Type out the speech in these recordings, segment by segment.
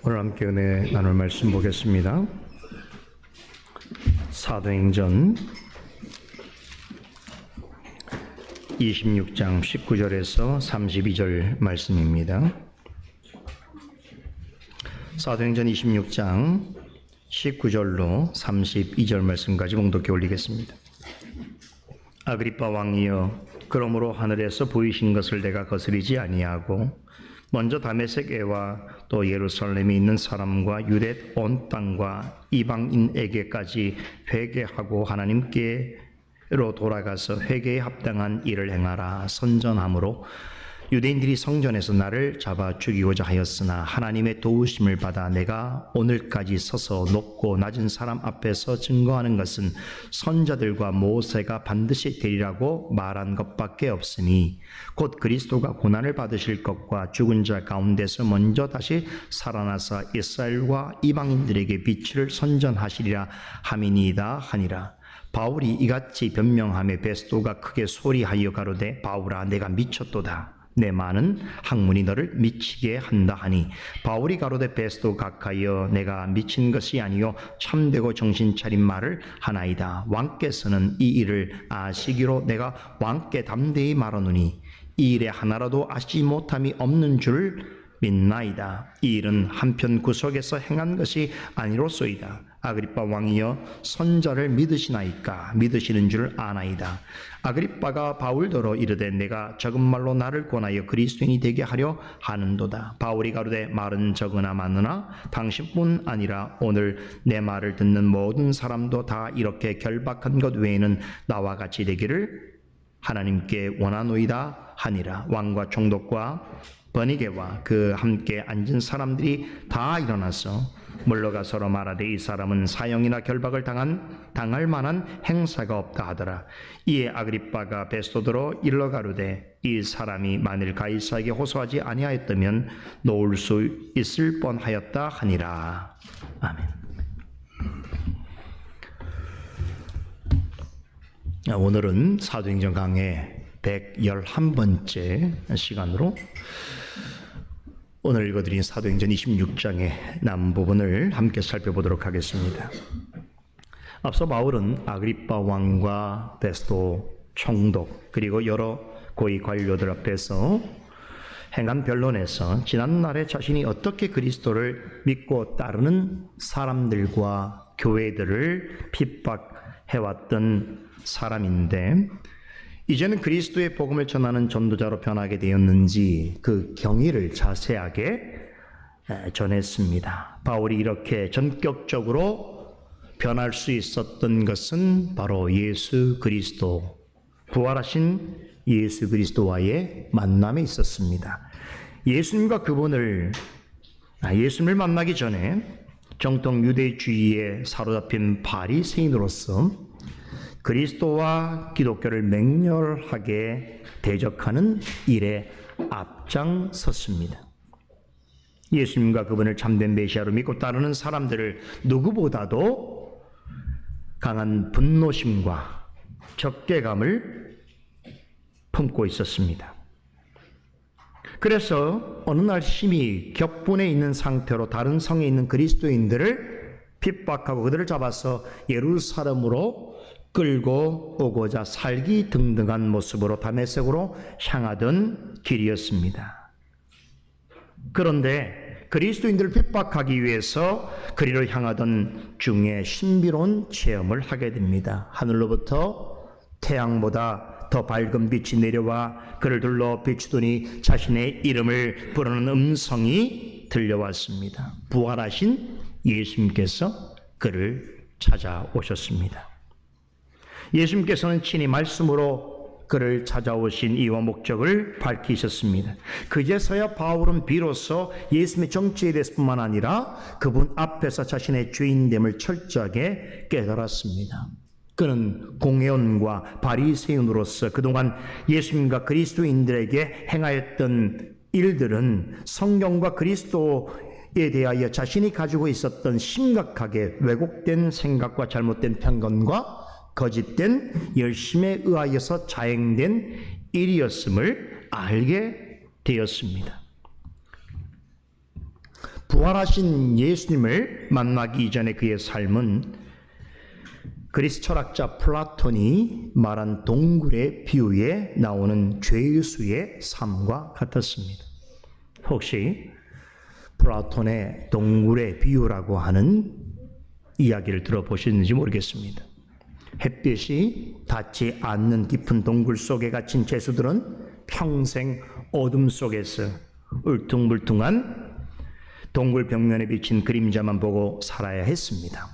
오늘 함께 은혜 나눌 말씀 보겠습니다. 사도행전 26장 19절에서 32절 말씀입니다. 사도행전 26장 19절로 32절 말씀까지 봉독해 올리겠습니다. 아그리빠 왕이여, 그러므로 하늘에서 보이신 것을 내가 거스리지 아니하고 먼저 다메섹에와 또 예루살렘에 있는 사람과 유대 온 땅과 이방인에게까지 회개하고 하나님께로 돌아가서 회개에 합당한 일을 행하라 선전함으로 유대인들이 성전에서 나를 잡아 죽이고자 하였으나 하나님의 도우심을 받아 내가 오늘까지 서서 높고 낮은 사람 앞에서 증거하는 것은 선자들과 모세가 반드시 되리라고 말한 것밖에 없으니 곧 그리스도가 고난을 받으실 것과 죽은 자 가운데서 먼저 다시 살아나사 이스라엘과 이방인들에게 빛을 선전하시리라 함이니이다 하니라. 바울이 이같이 변명하며 베스도가 크게 소리하여 가로되 바울아, 내가 미쳤도다. 내 많은 학문이 너를 미치게 한다 하니 바울이 가로되 베스도 각하여 내가 미친 것이 아니요 참되고 정신 차린 말을 하나이다. 왕께서는 이 일을 아시기로 내가 왕께 담대히 말하노니 이 일에 하나라도 아시지 못함이 없는 줄 믿나이다. 이 일은 한편 구석에서 행한 것이 아니로소이다. 아그리빠 왕이여, 선자를 믿으시나이까? 믿으시는 줄 아나이다. 아그리빠가 바울더러 이르되 내가 적은 말로 나를 권하여 그리스도인이 되게 하려 하는도다. 바울이 가로되 말은 적으나 많으나 당신뿐 아니라 오늘 내 말을 듣는 모든 사람도 다 이렇게 결박한 것 외에는 나와 같이 되기를 하나님께 원하노이다 하니라. 왕과 총독과 버니게와 그 함께 앉은 사람들이 다 일어나서 물러가 서로 말하되 이 사람은 사형이나 결박을 당할 만한 행사가 없다 하더라. 이에 아그리빠가 베스도더러 일러 가로되 이 사람이 만일 가이사에게 호소하지 아니하였다면 놓을 수 있을 뻔하였다 하니라. 아멘. 오늘은 사도행전 강해 111번째 시간으로 오늘 읽어드린 사도행전 26장의 남부분을 함께 살펴보도록 하겠습니다. 앞서 바울은 아그리빠 왕과 베스도 총독 그리고 여러 고위 관료들 앞에서 행한 변론에서 지난날에 자신이 어떻게 그리스도를 믿고 따르는 사람들과 교회들을 핍박해왔던 사람인데 이제는 그리스도의 복음을 전하는 전도자로 변하게 되었는지 그 경위를 자세하게 전했습니다. 바울이 이렇게 전격적으로 변할 수 있었던 것은 바로 예수 그리스도, 부활하신 예수 그리스도와의 만남에 있었습니다. 예수님과 그분을 예수님을 만나기 전에 정통 유대주의에 사로잡힌 바리새인으로서 그리스도와 기독교를 맹렬하게 대적하는 일에 앞장섰습니다. 예수님과 그분을 참된 메시아로 믿고 따르는 사람들을 누구보다도 강한 분노심과 적개감을 품고 있었습니다. 그래서 어느 날 심히 격분해 있는 상태로 다른 성에 있는 그리스도인들을 핍박하고 그들을 잡아서 예루살렘으로 끌고 오고자 살기등등한 모습으로 다메섹으로 향하던 길이었습니다. 그런데 그리스도인들을 핍박하기 위해서 그리로 향하던 중에 신비로운 체험을 하게 됩니다. 하늘로부터 태양보다 더 밝은 빛이 내려와 그를 둘러 비추더니 자신의 이름을 부르는 음성이 들려왔습니다. 부활하신 예수님께서 그를 찾아오셨습니다. 예수님께서는 친히 말씀으로 그를 찾아오신 이유와 목적을 밝히셨습니다. 그제서야 바울은 비로소 예수님의 정체에 대해서 뿐만 아니라 그분 앞에서 자신의 죄인됨을 철저하게 깨달았습니다. 그는 공회원과 바리새인으로서 그동안 예수님과 그리스도인들에게 행하였던 일들은 성경과 그리스도에 대하여 자신이 가지고 있었던 심각하게 왜곡된 생각과 잘못된 편견과 거짓된 열심에 의하여서 자행된 일이었음을 알게 되었습니다. 부활하신 예수님을 만나기 이전에 그의 삶은 그리스 철학자 플라톤이 말한 동굴의 비유에 나오는 죄수의 삶과 같았습니다. 혹시 플라톤의 동굴의 비유라고 하는 이야기를 들어보셨는지 모르겠습니다. 햇빛이 닿지 않는 깊은 동굴 속에 갇힌 죄수들은 평생 어둠 속에서 울퉁불퉁한 동굴 벽면에 비친 그림자만 보고 살아야 했습니다.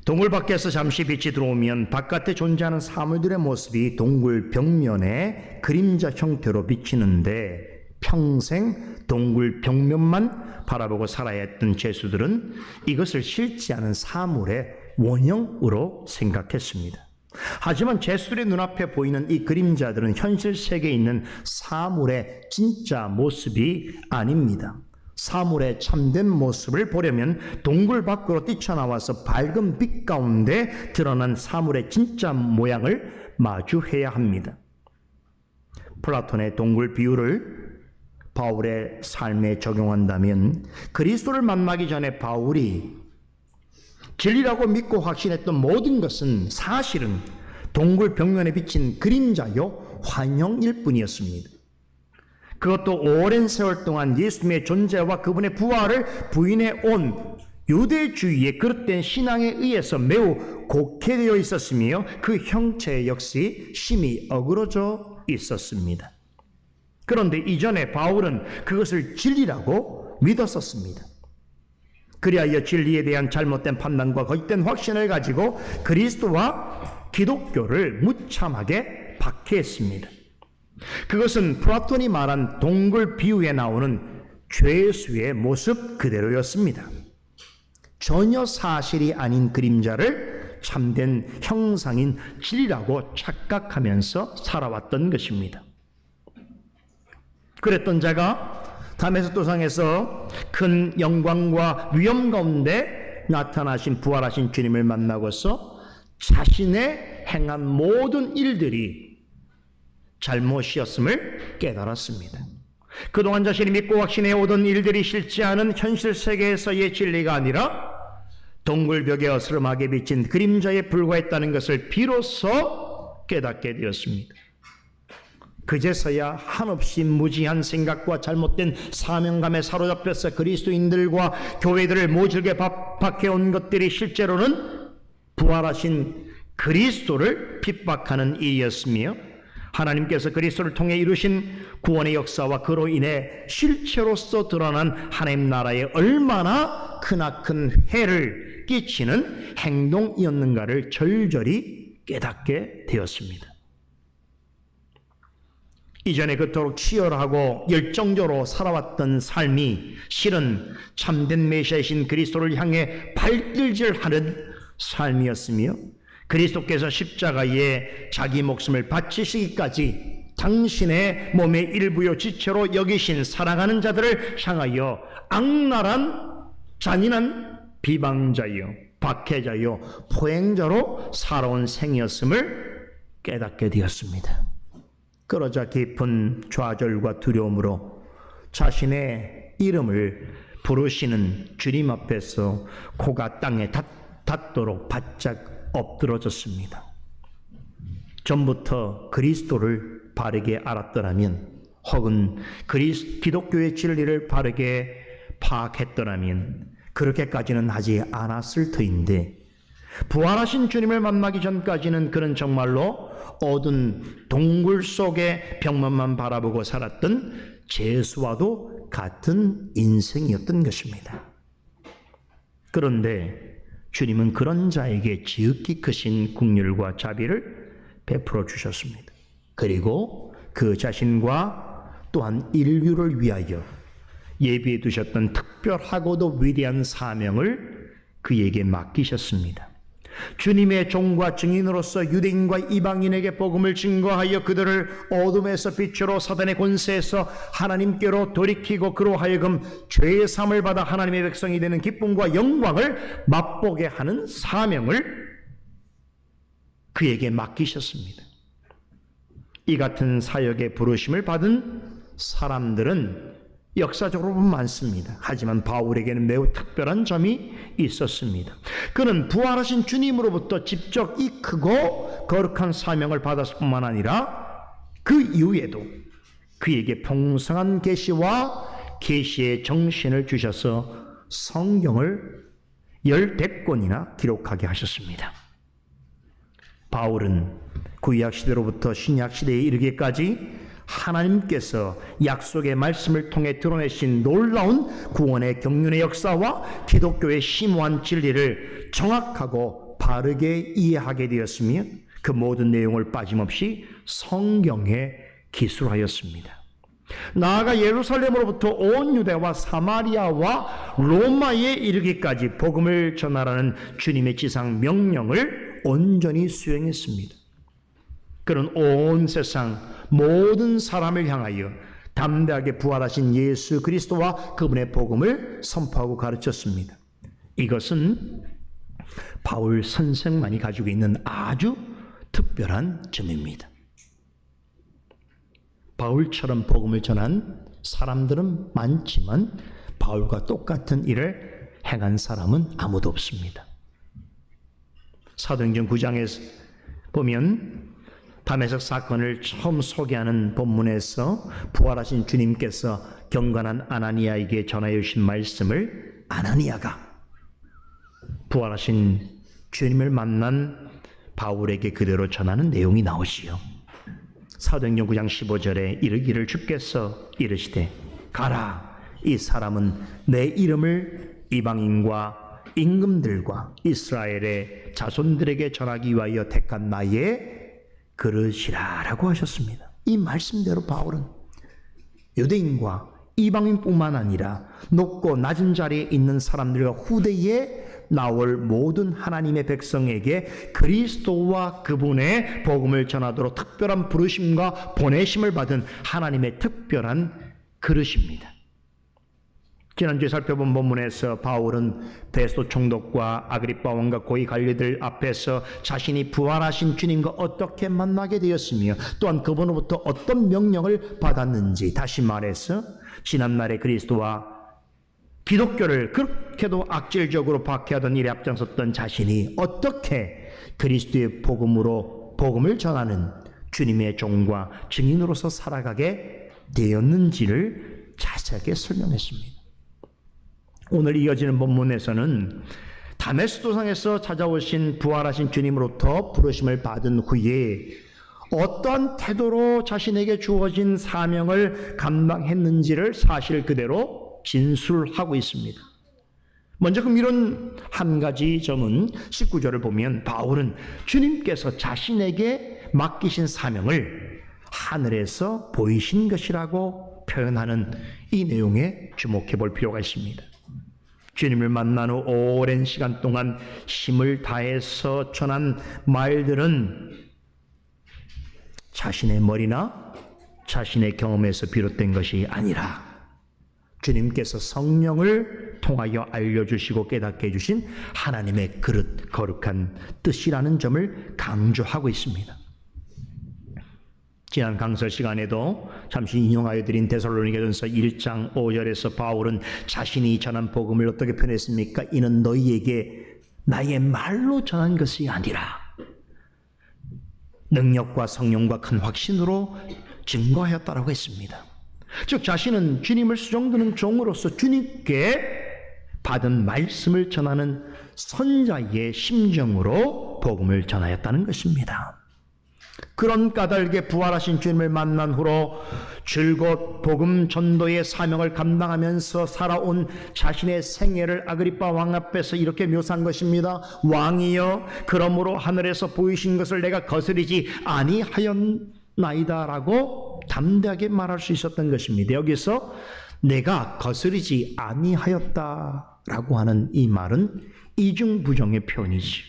동굴 밖에서 잠시 빛이 들어오면 바깥에 존재하는 사물들의 모습이 동굴 벽면에 그림자 형태로 비치는데 평생 동굴 벽면만 바라보고 살아야 했던 죄수들은 이것을 실지 않은 사물의 원형으로 생각했습니다. 하지만 죄수들의 눈앞에 보이는 이 그림자들은 현실 세계에 있는 사물의 진짜 모습이 아닙니다. 사물의 참된 모습을 보려면 동굴 밖으로 뛰쳐나와서 밝은 빛 가운데 드러난 사물의 진짜 모양을 마주해야 합니다. 플라톤의 동굴 비유를 바울의 삶에 적용한다면 그리스도를 만나기 전에 바울이 진리라고 믿고 확신했던 모든 것은 사실은 동굴 벽면에 비친 그림자요 환영일 뿐이었습니다. 그것도 오랜 세월 동안 예수님의 존재와 그분의 부활을 부인해 온 유대주의의 그릇된 신앙에 의해서 매우 곡해되어 있었으며 그 형체 역시 심히 어그러져 있었습니다. 그런데 이전에 바울은 그것을 진리라고 믿었었습니다. 그리하여 진리에 대한 잘못된 판단과 거짓된 확신을 가지고 그리스도와 기독교를 무참하게 박해했습니다. 그것은 플라톤이 말한 동굴 비유에 나오는 죄수의 모습 그대로였습니다. 전혀 사실이 아닌 그림자를 참된 형상인 진리라고 착각하면서 살아왔던 것입니다. 그랬던 자가 다메섹 도상에서 큰 영광과 위엄 가운데 나타나신 부활하신 주님을 만나고서 자신의 행한 모든 일들이 잘못이었음을 깨달았습니다. 그동안 자신이 믿고 확신해 오던 일들이 실지 않은 현실 세계에서의 진리가 아니라 동굴벽에 어스름하게 비친 그림자에 불과했다는 것을 비로소 깨닫게 되었습니다. 그제서야 한없이 무지한 생각과 잘못된 사명감에 사로잡혀서 그리스도인들과 교회들을 모질게 박해온 것들이 실제로는 부활하신 그리스도를 핍박하는 일이었으며 하나님께서 그리스도를 통해 이루신 구원의 역사와 그로 인해 실체로서 드러난 하나님 나라에 얼마나 크나큰 해를 끼치는 행동이었는가를 절절히 깨닫게 되었습니다. 이전에 그토록 치열하고 열정적으로 살아왔던 삶이 실은 참된 메시아이신 그리스도를 향해 발길질하는 삶이었으며 그리스도께서 십자가에 자기 목숨을 바치시기까지 당신의 몸의 일부요 지체로 여기신 사랑하는 자들을 향하여 악랄한 잔인한 비방자요 박해자요 포행자로 살아온 생이었음을 깨닫게 되었습니다. 그러자 깊은 좌절과 두려움으로 자신의 이름을 부르시는 주님 앞에서 코가 땅에 닿도록 바짝 엎드러졌습니다. 전부터 그리스도를 바르게 알았더라면 혹은 기독교의 진리를 바르게 파악했더라면 그렇게까지는 하지 않았을 터인데 부활하신 주님을 만나기 전까지는 그는 정말로 어두운 동굴 속의 벽면만 바라보고 살았던 죄수와도 같은 인생이었던 것입니다. 그런데 주님은 그런 자에게 지극히 크신 긍휼과 자비를 베풀어 주셨습니다. 그리고 그 자신과 또한 인류를 위하여 예비해 두셨던 특별하고도 위대한 사명을 그에게 맡기셨습니다. 주님의 종과 증인으로서 유대인과 이방인에게 복음을 증거하여 그들을 어둠에서 빛으로 사단의 권세에서 하나님께로 돌이키고 그로 하여금 죄의 사함을 받아 하나님의 백성이 되는 기쁨과 영광을 맛보게 하는 사명을 그에게 맡기셨습니다. 이 같은 사역의 부르심을 받은 사람들은 역사적으로 보면 많습니다. 하지만 바울에게는 매우 특별한 점이 있었습니다. 그는 부활하신 주님으로부터 직접 이 크고 거룩한 사명을 받았을 뿐만 아니라 그 이후에도 그에게 풍성한 계시와 계시의 정신을 주셔서 성경을 14권이나 기록하게 하셨습니다. 바울은 구약 시대로부터 신약 시대에 이르기까지 하나님께서 약속의 말씀을 통해 드러내신 놀라운 구원의 경륜의 역사와 기독교의 심오한 진리를 정확하고 바르게 이해하게 되었으며 그 모든 내용을 빠짐없이 성경에 기술하였습니다. 나아가 예루살렘으로부터 온 유대와 사마리아와 로마에 이르기까지 복음을 전하라는 주님의 지상 명령을 온전히 수행했습니다. 그는 온 세상 모든 사람을 향하여 담대하게 부활하신 예수 그리스도와 그분의 복음을 선포하고 가르쳤습니다. 이것은 바울 선생만이 가지고 있는 아주 특별한 점입니다. 바울처럼 복음을 전한 사람들은 많지만 바울과 똑같은 일을 행한 사람은 아무도 없습니다. 사도행전 9장에서 보면 다메섹 사건을 처음 소개하는 본문에서 부활하신 주님께서 경건한 아나니아에게 전하여 주신 말씀을 아나니아가 부활하신 주님을 만난 바울에게 그대로 전하는 내용이 나오지요. 사도행전 9장 15절에 이르기를 주께서 이르시되 가라, 이 사람은 내 이름을 이방인과 임금들과 이스라엘의 자손들에게 전하기 위하여 택한 나의 그릇이라 라고 하셨습니다. 이 말씀대로 바울은 유대인과 이방인뿐만 아니라 높고 낮은 자리에 있는 사람들과 후대에 나올 모든 하나님의 백성에게 그리스도와 그분의 복음을 전하도록 특별한 부르심과 보내심을 받은 하나님의 특별한 그릇입니다. 지난주에 살펴본 본문에서 바울은 베스도 총독과 아그리빠 왕과 고위 관리들 앞에서 자신이 부활하신 주님과 어떻게 만나게 되었으며 또한 그분으로부터 어떤 명령을 받았는지, 다시 말해서 지난날의 그리스도와 기독교를 그렇게도 악질적으로 박해하던 일에 앞장섰던 자신이 어떻게 그리스도의 복음을 전하는 주님의 종과 증인으로서 살아가게 되었는지를 자세하게 설명했습니다. 오늘 이어지는 본문에서는 다메섹 도상에서 찾아오신 부활하신 주님으로부터 부르심을 받은 후에 어떠한 태도로 자신에게 주어진 사명을 감당했는지를 사실 그대로 진술하고 있습니다. 먼저 그럼 이런 한 가지 점은 19절을 보면 바울은 주님께서 자신에게 맡기신 사명을 하늘에서 보이신 것이라고 표현하는 이 내용에 주목해 볼 필요가 있습니다. 주님을 만난 후 오랜 시간 동안 힘을 다해서 전한 말들은 자신의 머리나 자신의 경험에서 비롯된 것이 아니라 주님께서 성령을 통하여 알려주시고 깨닫게 해주신 하나님의 그릇, 거룩한 뜻이라는 점을 강조하고 있습니다. 지난 강설 시간에도 잠시 인용하여 드린 데살로니가전서 1장 5절에서 바울은 자신이 전한 복음을 어떻게 표현했습니까? 이는 너희에게 나의 말로 전한 것이 아니라 능력과 성령과 큰 확신으로 증거하였다라고 했습니다. 즉 자신은 주님을 수종드는 종으로서 주님께 받은 말씀을 전하는 선자의 심정으로 복음을 전하였다는 것입니다. 그런 까닭에 부활하신 주님을 만난 후로 줄곧 복음 전도의 사명을 감당하면서 살아온 자신의 생애를 아그리빠 왕 앞에서 이렇게 묘사한 것입니다. 왕이여, 그러므로 하늘에서 보이신 것을 내가 거스르지 아니하였나이다 라고 담대하게 말할 수 있었던 것입니다. 여기서 내가 거스르지 아니하였다 라고 하는 이 말은 이중부정의 표현이지,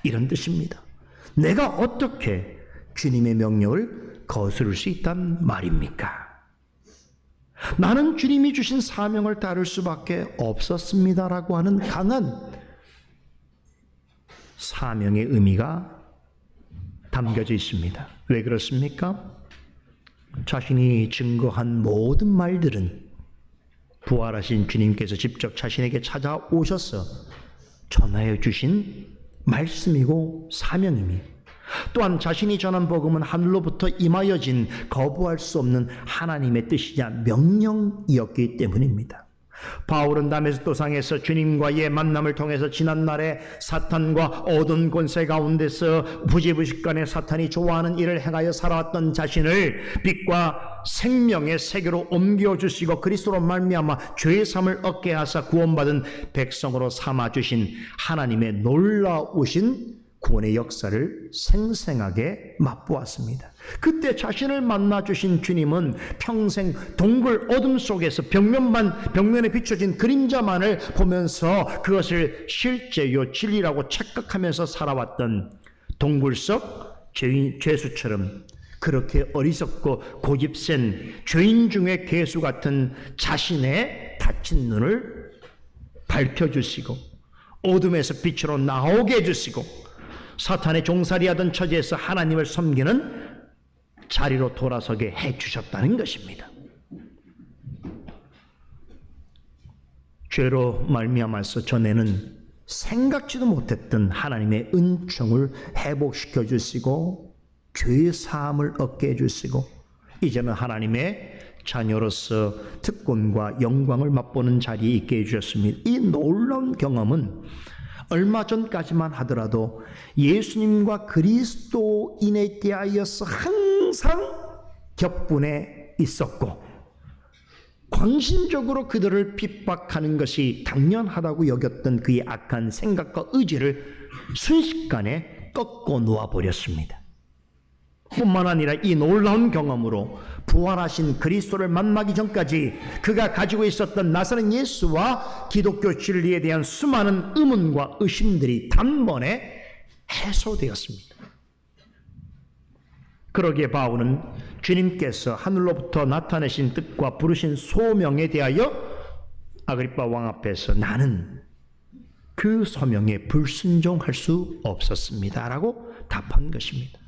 이런 뜻입니다. 내가 어떻게 주님의 명령을 거스를 수 있단 말입니까? 나는 주님이 주신 사명을 따를 수밖에 없었습니다라고 하는 강한 사명의 의미가 담겨져 있습니다. 왜 그렇습니까? 자신이 증거한 모든 말들은 부활하신 주님께서 직접 자신에게 찾아오셔서 전하여 주신 말씀이고 사명이며, 또한 자신이 전한 복음은 하늘로부터 임하여진 거부할 수 없는 하나님의 뜻이자 명령이었기 때문입니다. 바울은 다메스토상에서 주님과의 만남을 통해서 지난날에 사탄과 어두운 권세 가운데서 부지부식간에 사탄이 좋아하는 일을 행하여 살아왔던 자신을 빛과 생명의 세계로 옮겨주시고 그리스도로 말미암아 죄의 삶을 얻게 하사 구원받은 백성으로 삼아주신 하나님의 놀라우신 구원의 역사를 생생하게 맛보았습니다. 그때 자신을 만나주신 주님은 평생 동굴 어둠 속에서 벽면에 비춰진 그림자만을 보면서 그것을 실제요 진리라고 착각하면서 살아왔던 동굴 속 죄수처럼 그렇게 어리석고 고집센 죄인 중에 괴수 같은 자신의 닫힌 눈을 밝혀주시고 어둠에서 빛으로 나오게 해주시고 사탄의 종살이하던 처지에서 하나님을 섬기는 자리로 돌아서게 해주셨다는 것입니다. 죄로 말미암아서 전에는 생각지도 못했던 하나님의 은총을 회복시켜 주시고 죄의 사함을 얻게 해주시고 이제는 하나님의 자녀로서 특권과 영광을 맛보는 자리에 있게 해주셨습니다. 이 놀라운 경험은 얼마 전까지만 하더라도 예수님과 그리스도인에 대하여서 항상 격분해 있었고 광신적으로 그들을 핍박하는 것이 당연하다고 여겼던 그의 악한 생각과 의지를 순식간에 꺾어 놓아버렸습니다. 뿐만 아니라 이 놀라운 경험으로 부활하신 그리스도를 만나기 전까지 그가 가지고 있었던 나사렛 예수와 기독교 진리에 대한 수많은 의문과 의심들이 단번에 해소되었습니다. 그러기에 바울은 주님께서 하늘로부터 나타내신 뜻과 부르신 소명에 대하여 아그리빠 왕 앞에서 나는 그 소명에 불순종할 수 없었습니다 라고 답한 것입니다.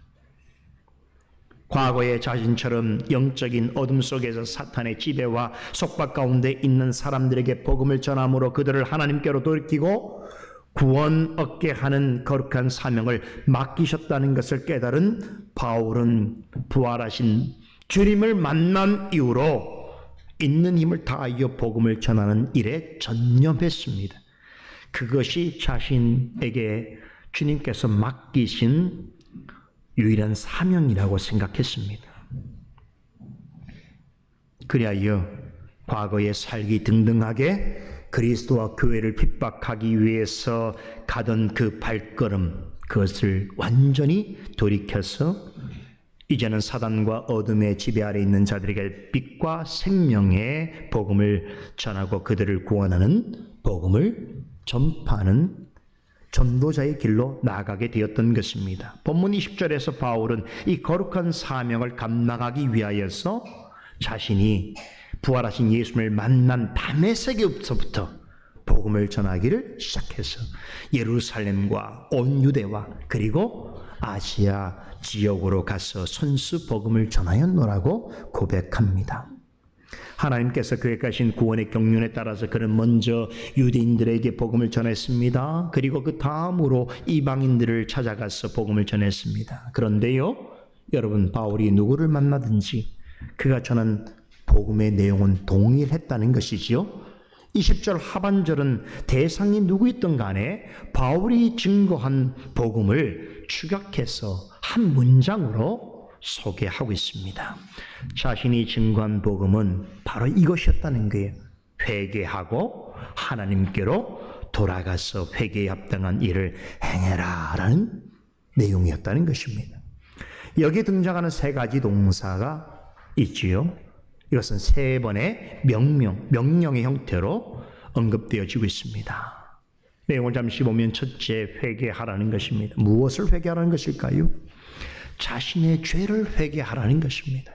과거의 자신처럼 영적인 어둠 속에서 사탄의 지배와 속박 가운데 있는 사람들에게 복음을 전함으로 그들을 하나님께로 돌이키고 구원 얻게 하는 거룩한 사명을 맡기셨다는 것을 깨달은 바울은 부활하신 주님을 만난 이후로 있는 힘을 다하여 복음을 전하는 일에 전념했습니다. 그것이 자신에게 주님께서 맡기신 유일한 사명이라고 생각했습니다. 그리하여 과거에 살기 등등하게 그리스도와 교회를 핍박하기 위해서 가던 그 발걸음, 그것을 완전히 돌이켜서 이제는 사단과 어둠의 지배 아래 있는 자들에게 빛과 생명의 복음을 전하고 그들을 구원하는 복음을 전파하는 전도자의 길로 나아가게 되었던 것입니다. 본문 20절에서 바울은 이 거룩한 사명을 감당하기 위하여서 자신이 부활하신 예수님을 만난 다메섹에서부터 복음을 전하기를 시작해서 예루살렘과 온 유대와 그리고 아시아 지역으로 가서 선수 복음을 전하였노라고 고백합니다. 하나님께서 그에게 가신 구원의 경륜에 따라서 그는 먼저 유대인들에게 복음을 전했습니다. 그리고 그 다음으로 이방인들을 찾아가서 복음을 전했습니다. 그런데요, 여러분, 바울이 누구를 만나든지 그가 전한 복음의 내용은 동일했다는 것이지요. 20절 하반절은 대상이 누구였든 간에 바울이 증거한 복음을 축약해서 한 문장으로 소개하고 있습니다. 자신이 증거한 복음은 바로 이것이었다는 거예요. 회개하고 하나님께로 돌아가서 회개에 합당한 일을 행해라 라는 내용이었다는 것입니다. 여기에 등장하는 세 가지 동사가 있지요. 이것은 세 번의 명령의 형태로 언급되어지고 있습니다. 내용을 잠시 보면 첫째, 회개하라는 것입니다. 무엇을 회개하라는 것일까요? 자신의 죄를 회개하라는 것입니다.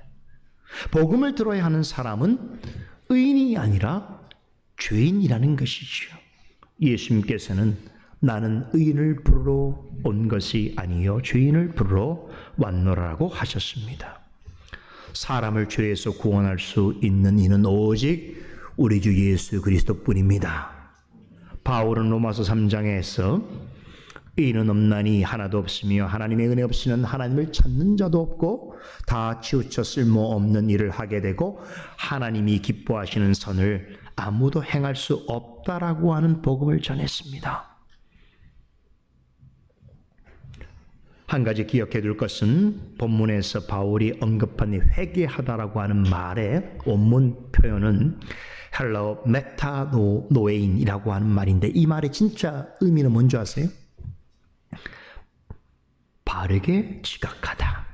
복음을 들어야 하는 사람은 의인이 아니라 죄인이라는 것이지요. 예수님께서는 나는 의인을 부르러 온 것이 아니요 죄인을 부르러 왔노라고 하셨습니다. 사람을 죄에서 구원할 수 있는 이는 오직 우리 주 예수 그리스도뿐입니다. 바울은 로마서 3장에서 의인은 없나니 하나도 없으며 하나님의 은혜 없이는 하나님을 찾는 자도 없고 다 치우쳐 쓸모없는 일을 하게 되고 하나님이 기뻐하시는 선을 아무도 행할 수 없다라고 하는 복음을 전했습니다. 한 가지 기억해 둘 것은 본문에서 바울이 언급한 회개하다라고 하는 말의 원문 표현은 헬라어 메타노에인이라고 하는 말인데 이 말의 진짜 의미는 뭔지 아세요? 바르게 지각하다,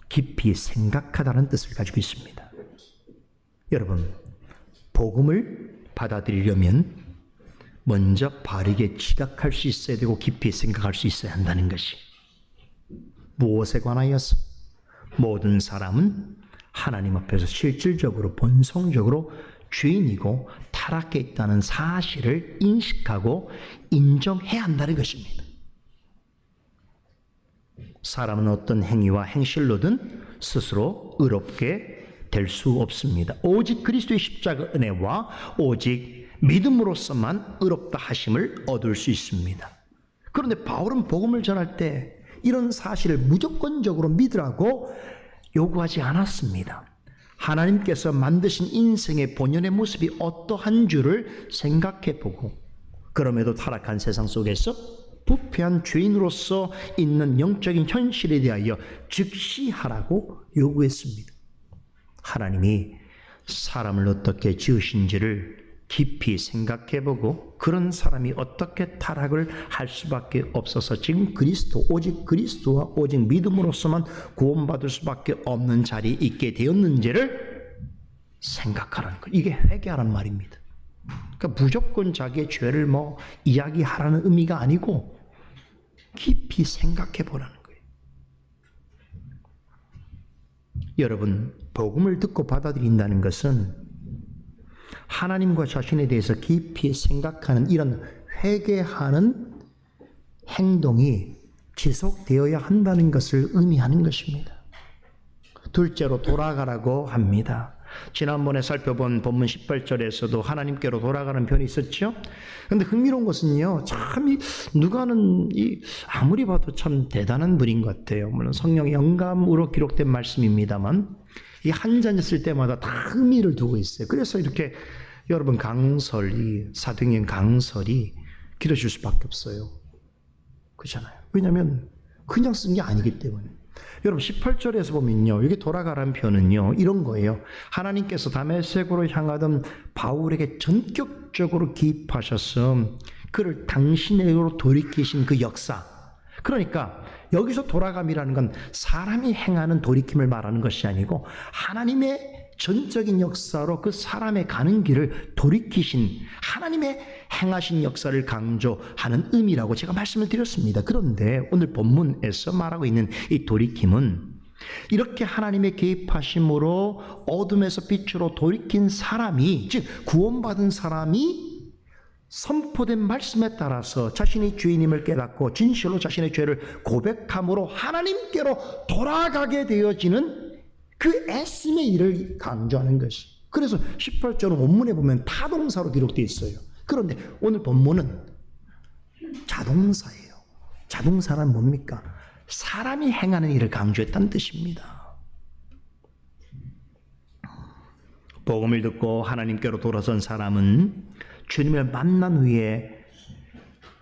깊이 생각하다는 뜻을 가지고 있습니다. 여러분, 복음을 받아들이려면 먼저 바르게 지각할 수 있어야 되고 깊이 생각할 수 있어야 한다는 것이, 무엇에 관하여서 모든 사람은 하나님 앞에서 실질적으로 본성적으로 죄인이고 타락해 있다는 사실을 인식하고 인정해야 한다는 것입니다. 사람은 어떤 행위와 행실로든 스스로 의롭게 될 수 없습니다. 오직 그리스도의 십자가 은혜와 오직 믿음으로서만 의롭다 하심을 얻을 수 있습니다. 그런데 바울은 복음을 전할 때 이런 사실을 무조건적으로 믿으라고 요구하지 않았습니다. 하나님께서 만드신 인생의 본연의 모습이 어떠한 줄을 생각해보고 그럼에도 타락한 세상 속에서 부패한 죄인으로서 있는 영적인 현실에 대하여 즉시하라고 요구했습니다. 하나님이 사람을 어떻게 지으신지를 깊이 생각해보고 그런 사람이 어떻게 타락을 할 수밖에 없어서 지금 오직 그리스도와 오직 믿음으로서만 구원받을 수밖에 없는 자리에 있게 되었는지를 생각하라는 것. 이게 회개하라는 말입니다. 그러니까 무조건 자기의 죄를 이야기하라는 의미가 아니고 깊이 생각해보라는 거예요. 여러분, 복음을 듣고 받아들인다는 것은 하나님과 자신에 대해서 깊이 생각하는 이런 회개하는 행동이 지속되어야 한다는 것을 의미하는 것입니다. 둘째로 돌아가라고 합니다. 지난번에 살펴본 본문 18절에서도 하나님께로 돌아가는 편이 있었죠. 그런데 흥미로운 것은요, 참 누가는 아무리 봐도 참 대단한 분인 것 같아요. 물론 성령의 영감으로 기록된 말씀입니다만 이 한 잔 있을 때마다 다 의미를 두고 있어요. 그래서 이렇게 여러분 사도행전 강설이 길어질 수밖에 없어요. 그렇잖아요. 왜냐하면 그냥 쓴 게 아니기 때문에. 여러분 18절에서 보면요, 여기 돌아가라는 표현은요 이런 거예요. 하나님께서 다메섹으로 향하던 바울에게 전격적으로 개입하셔서 그를 당신에게로 돌이키신 그 역사. 그러니까 여기서 돌아감이라는 건 사람이 행하는 돌이킴을 말하는 것이 아니고 하나님의 전적인 역사로 그 사람의 가는 길을 돌이키신 하나님의 행하신 역사를 강조하는 의미라고 제가 말씀을 드렸습니다. 그런데 오늘 본문에서 말하고 있는 이 돌이킴은 이렇게 하나님의 개입하심으로 어둠에서 빛으로 돌이킨 사람이, 즉 구원받은 사람이 선포된 말씀에 따라서 자신이 죄인임을 깨닫고 진실로 자신의 죄를 고백함으로 하나님께로 돌아가게 되어지는 그 애씀의 일을 강조하는 것이. 그래서 18절은 원문에 보면 타동사로 기록되어 있어요. 그런데 오늘 본문은 자동사예요. 자동사란 뭡니까? 사람이 행하는 일을 강조했다는 뜻입니다. 복음을 듣고 하나님께로 돌아선 사람은 주님을 만난 후에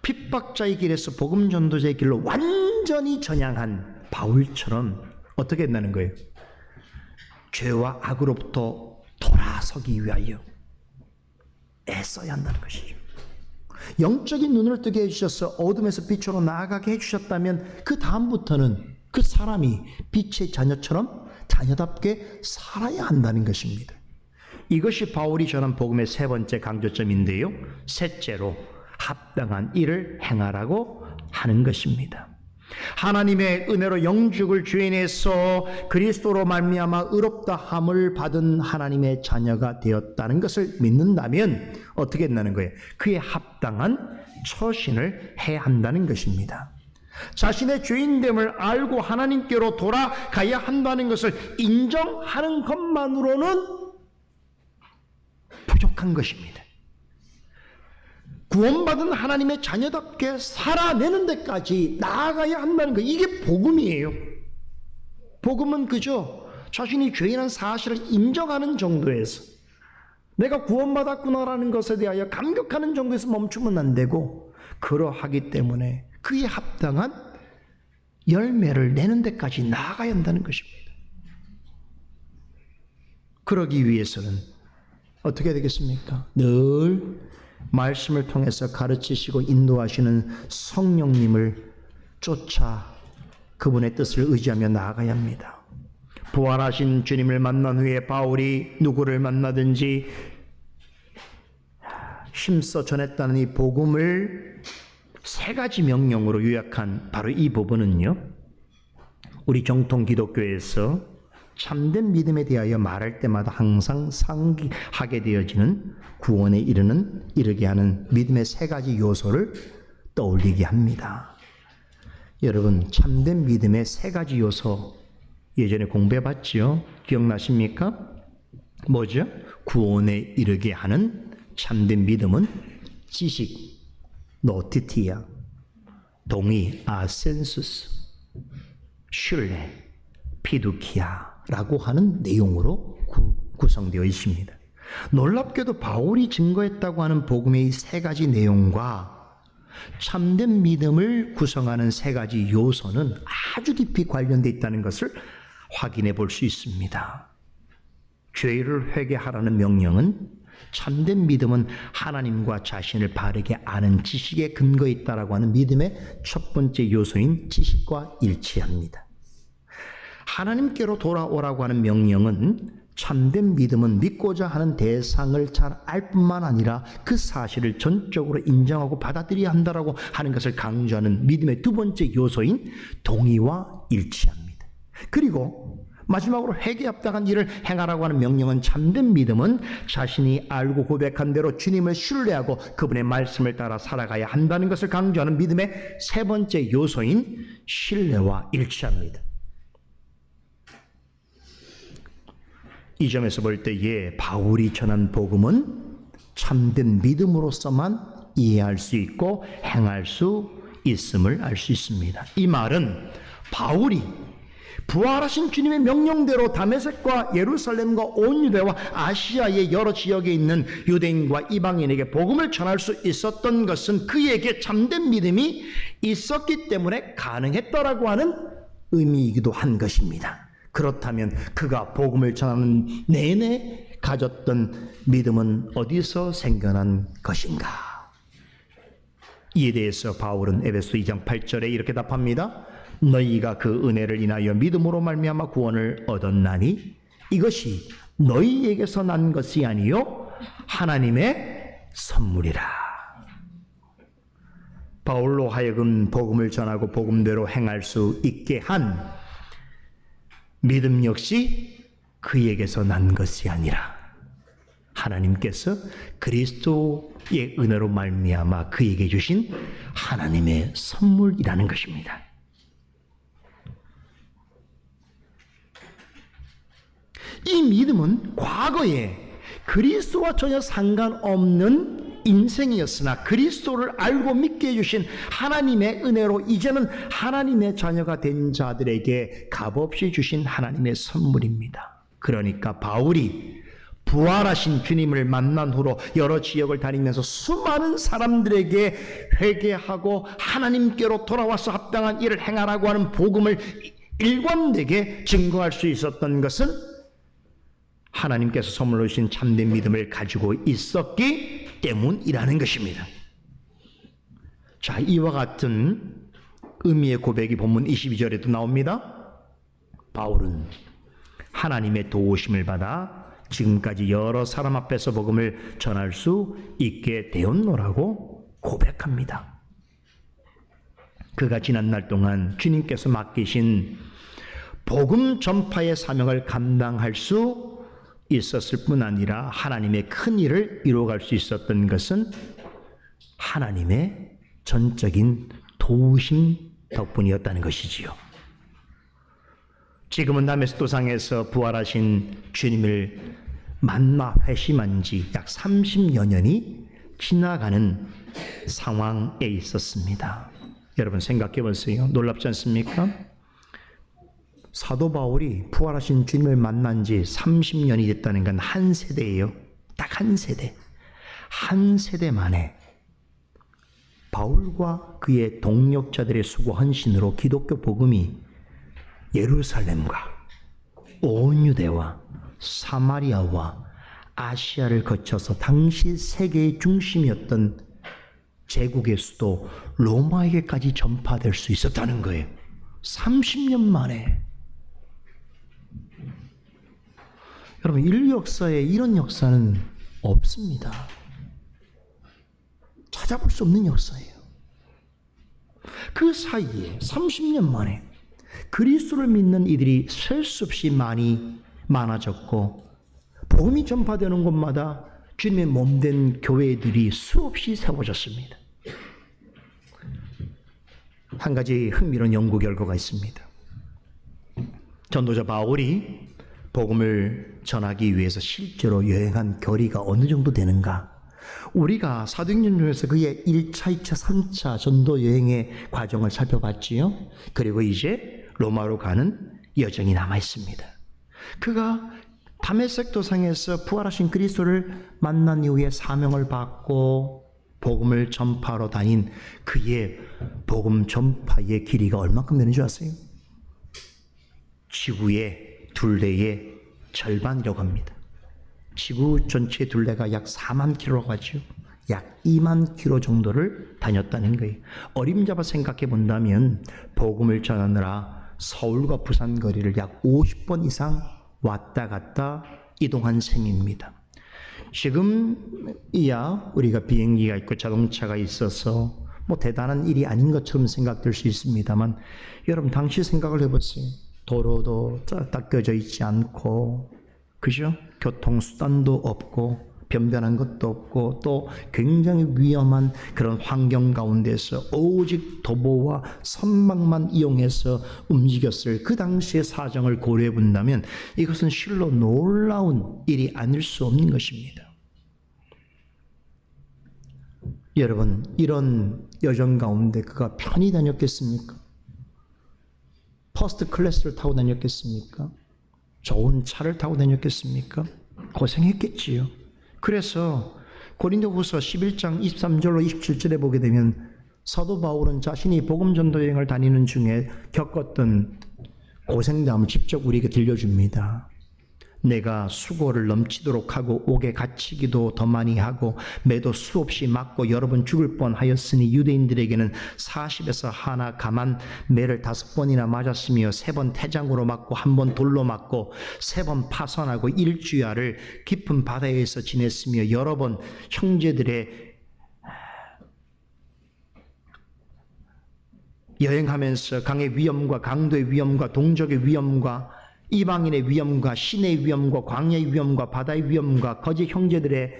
핍박자의 길에서 복음 전도자의 길로 완전히 전향한 바울처럼 어떻게 했다는 거예요? 죄와 악으로부터 돌아서기 위하여 애써야 한다는 것이죠. 영적인 눈을 뜨게 해주셔서 어둠에서 빛으로 나아가게 해주셨다면 그 다음부터는 그 사람이 빛의 자녀처럼 자녀답게 살아야 한다는 것입니다. 이것이 바울이 전한 복음의 세 번째 강조점인데요. 셋째로 합당한 일을 행하라고 하는 것입니다. 하나님의 은혜로 영죽을 죄인에서 그리스도로 말미암아 의롭다 함을 받은 하나님의 자녀가 되었다는 것을 믿는다면 어떻게 된다는 거예요? 그에 합당한 처신을 해야 한다는 것입니다. 자신의 죄인됨을 알고 하나님께로 돌아가야 한다는 것을 인정하는 것만으로는 부족한 것입니다. 구원받은 하나님의 자녀답게 살아내는 데까지 나아가야 한다는 것, 이게 복음이에요. 복음은 그저 자신이 죄인한 사실을 인정하는 정도에서, 내가 구원받았구나라는 것에 대하여 감격하는 정도에서 멈추면 안 되고, 그러하기 때문에 그에 합당한 열매를 내는 데까지 나아가야 한다는 것입니다. 그러기 위해서는 어떻게 되겠습니까? 늘 말씀을 통해서 가르치시고 인도하시는 성령님을 쫓아 그분의 뜻을 의지하며 나아가야 합니다. 부활하신 주님을 만난 후에 바울이 누구를 만나든지 힘써 전했다는 이 복음을 세 가지 명령으로 요약한 바로 이 부분은요, 우리 정통 기독교에서 참된 믿음에 대하여 말할 때마다 항상 상기하게 되어지는 구원에 이르게 하는 믿음의 세 가지 요소를 떠올리게 합니다. 여러분, 참된 믿음의 세 가지 요소 예전에 공부해봤죠? 기억나십니까? 뭐죠? 구원에 이르게 하는 참된 믿음은 지식, 노티티아, 동의, 아센수스, 신뢰, 피두키아라고 하는 내용으로 구성되어 있습니다. 놀랍게도 바울이 증거했다고 하는 복음의 이 세 가지 내용과 참된 믿음을 구성하는 세 가지 요소는 아주 깊이 관련되어 있다는 것을 확인해 볼 수 있습니다. 죄를 회개하라는 명령은 참된 믿음은 하나님과 자신을 바르게 아는 지식에 근거해 있다라고 하는 믿음의 첫 번째 요소인 지식과 일치합니다. 하나님께로 돌아오라고 하는 명령은 참된 믿음은 믿고자 하는 대상을 잘 알 뿐만 아니라 그 사실을 전적으로 인정하고 받아들여야 한다라고 하는 것을 강조하는 믿음의 두 번째 요소인 동의와 일치합니다. 그리고 마지막으로 회개에 합당한 일을 행하라고 하는 명령은 참된 믿음은 자신이 알고 고백한 대로 주님을 신뢰하고 그분의 말씀을 따라 살아가야 한다는 것을 강조하는 믿음의 세 번째 요소인 신뢰와 일치합니다. 이 점에서 볼 때에 바울이 전한 복음은 참된 믿음으로서만 이해할 수 있고 행할 수 있음을 알 수 있습니다. 이 말은 바울이 부활하신 주님의 명령대로 다메섹과 예루살렘과 온 유대와 아시아의 여러 지역에 있는 유대인과 이방인에게 복음을 전할 수 있었던 것은 그에게 참된 믿음이 있었기 때문에 가능했다라고 하는 의미이기도 한 것입니다. 그렇다면 그가 복음을 전하는 내내 가졌던 믿음은 어디서 생겨난 것인가? 이에 대해서 바울은 에베소 2장 8절에 이렇게 답합니다. 너희가 그 은혜를 인하여 믿음으로 말미암아 구원을 얻었나니 이것이 너희에게서 난 것이 아니요 하나님의 선물이라. 바울로 하여금 복음을 전하고 복음대로 행할 수 있게 한 믿음 역시 그에게서 난 것이 아니라 하나님께서 그리스도의 은혜로 말미암아 그에게 주신 하나님의 선물이라는 것입니다. 이 믿음은 과거에 그리스도와 전혀 상관없는 인생이었으나 그리스도를 알고 믿게 해주신 하나님의 은혜로 이제는 하나님의 자녀가 된 자들에게 값없이 주신 하나님의 선물입니다. 그러니까 바울이 부활하신 주님을 만난 후로 여러 지역을 다니면서 수많은 사람들에게 회개하고 하나님께로 돌아와서 합당한 일을 행하라고 하는 복음을 일관되게 증거할 수 있었던 것은 하나님께서 선물로 주신 참된 믿음을 가지고 있었기 때문이라는 것입니다. 자, 이와 같은 의미의 고백이 본문 22절에도 나옵니다. 바울은 하나님의 도우심을 받아 지금까지 여러 사람 앞에서 복음을 전할 수 있게 되었노라고 고백합니다. 그가 지난 날 동안 주님께서 맡기신 복음 전파의 사명을 감당할 수 있었을 뿐 아니라 하나님의 큰 일을 이루어갈 수 있었던 것은 하나님의 전적인 도우심 덕분이었다는 것이지요. 지금은 다메섹 도상에서 부활하신 주님을 만나 회심한 지 약 30여 년이 지나가는 상황에 있었습니다. 여러분 생각해 보세요. 놀랍지 않습니까? 사도 바울이 부활하신 주님을 만난 지 30년이 됐다는 건 한 세대예요. 딱 한 세대. 한 세대 만에 바울과 그의 동력자들의 수고 헌신으로 기독교 복음이 예루살렘과 온 유대와 사마리아와 아시아를 거쳐서 당시 세계의 중심이었던 제국의 수도 로마에게까지 전파될 수 있었다는 거예요. 30년 만에. 여러분, 인류 역사에 이런 역사는 없습니다. 찾아볼 수 없는 역사예요. 그 사이에 30년 만에 그리스도를 믿는 이들이 셀 수 없이 많아졌고, 복음이 전파되는 곳마다 주님의 몸된 교회들이 수없이 세워졌습니다. 한 가지 흥미로운 연구 결과가 있습니다. 전도자 바울이 복음을 전하기 위해서 실제로 여행한 거리가 어느 정도 되는가? 우리가 사도행전 중에서 그의 1차, 2차, 3차 전도 여행의 과정을 살펴봤지요. 그리고 이제 로마로 가는 여정이 남아 있습니다. 그가 다메섹 도상에서 부활하신 그리스도를 만난 이후에 사명을 받고 복음을 전파로 다닌 그의 복음 전파의 길이가 얼마큼 되는 줄 아세요? 지구의 둘레의 절반이라고 합니다. 지구 전체 둘레가 약 4만 킬로라고 하죠. 약 2만 킬로 정도를 다녔다는 거예요. 어림잡아 생각해 본다면 복음을 전하느라 서울과 부산 거리를 약 50번 이상 왔다 갔다 이동한 셈입니다. 지금이야 우리가 비행기가 있고 자동차가 있어서 뭐 대단한 일이 아닌 것처럼 생각될 수 있습니다만, 여러분 당시 생각을 해보세요. 도로도 닦여져 있지 않고, 그죠? 교통수단도 없고 변변한 것도 없고, 또 굉장히 위험한 그런 환경 가운데서 오직 도보와 선박만 이용해서 움직였을 그 당시의 사정을 고려해 본다면 이것은 실로 놀라운 일이 아닐 수 없는 것입니다. 여러분, 이런 여정 가운데 그가 편히 다녔겠습니까? 퍼스트 클래스를 타고 다녔겠습니까? 좋은 차를 타고 다녔겠습니까? 고생했겠지요. 그래서 고린도후서 11장 23절로 27절에 보게 되면 사도 바울은 자신이 복음 전도 여행을 다니는 중에 겪었던 고생담을 직접 우리에게 들려줍니다. 내가 수고를 넘치도록 하고 옥에 갇히기도 더 많이 하고 매도 수없이 맞고 여러 번 죽을 뻔하였으니 유대인들에게는 40에서 하나 감한 매를 5번이나 맞았으며 3번 태장으로 맞고 1번 돌로 맞고 3번 파선하고 일주야를 깊은 바다에서 지냈으며 여러 번 형제들의 여행하면서 강의 위험과 강도의 위험과 동족의 위험과 이방인의 위험과 신의 위험과 광야의 위험과 바다의 위험과 거짓 형제들의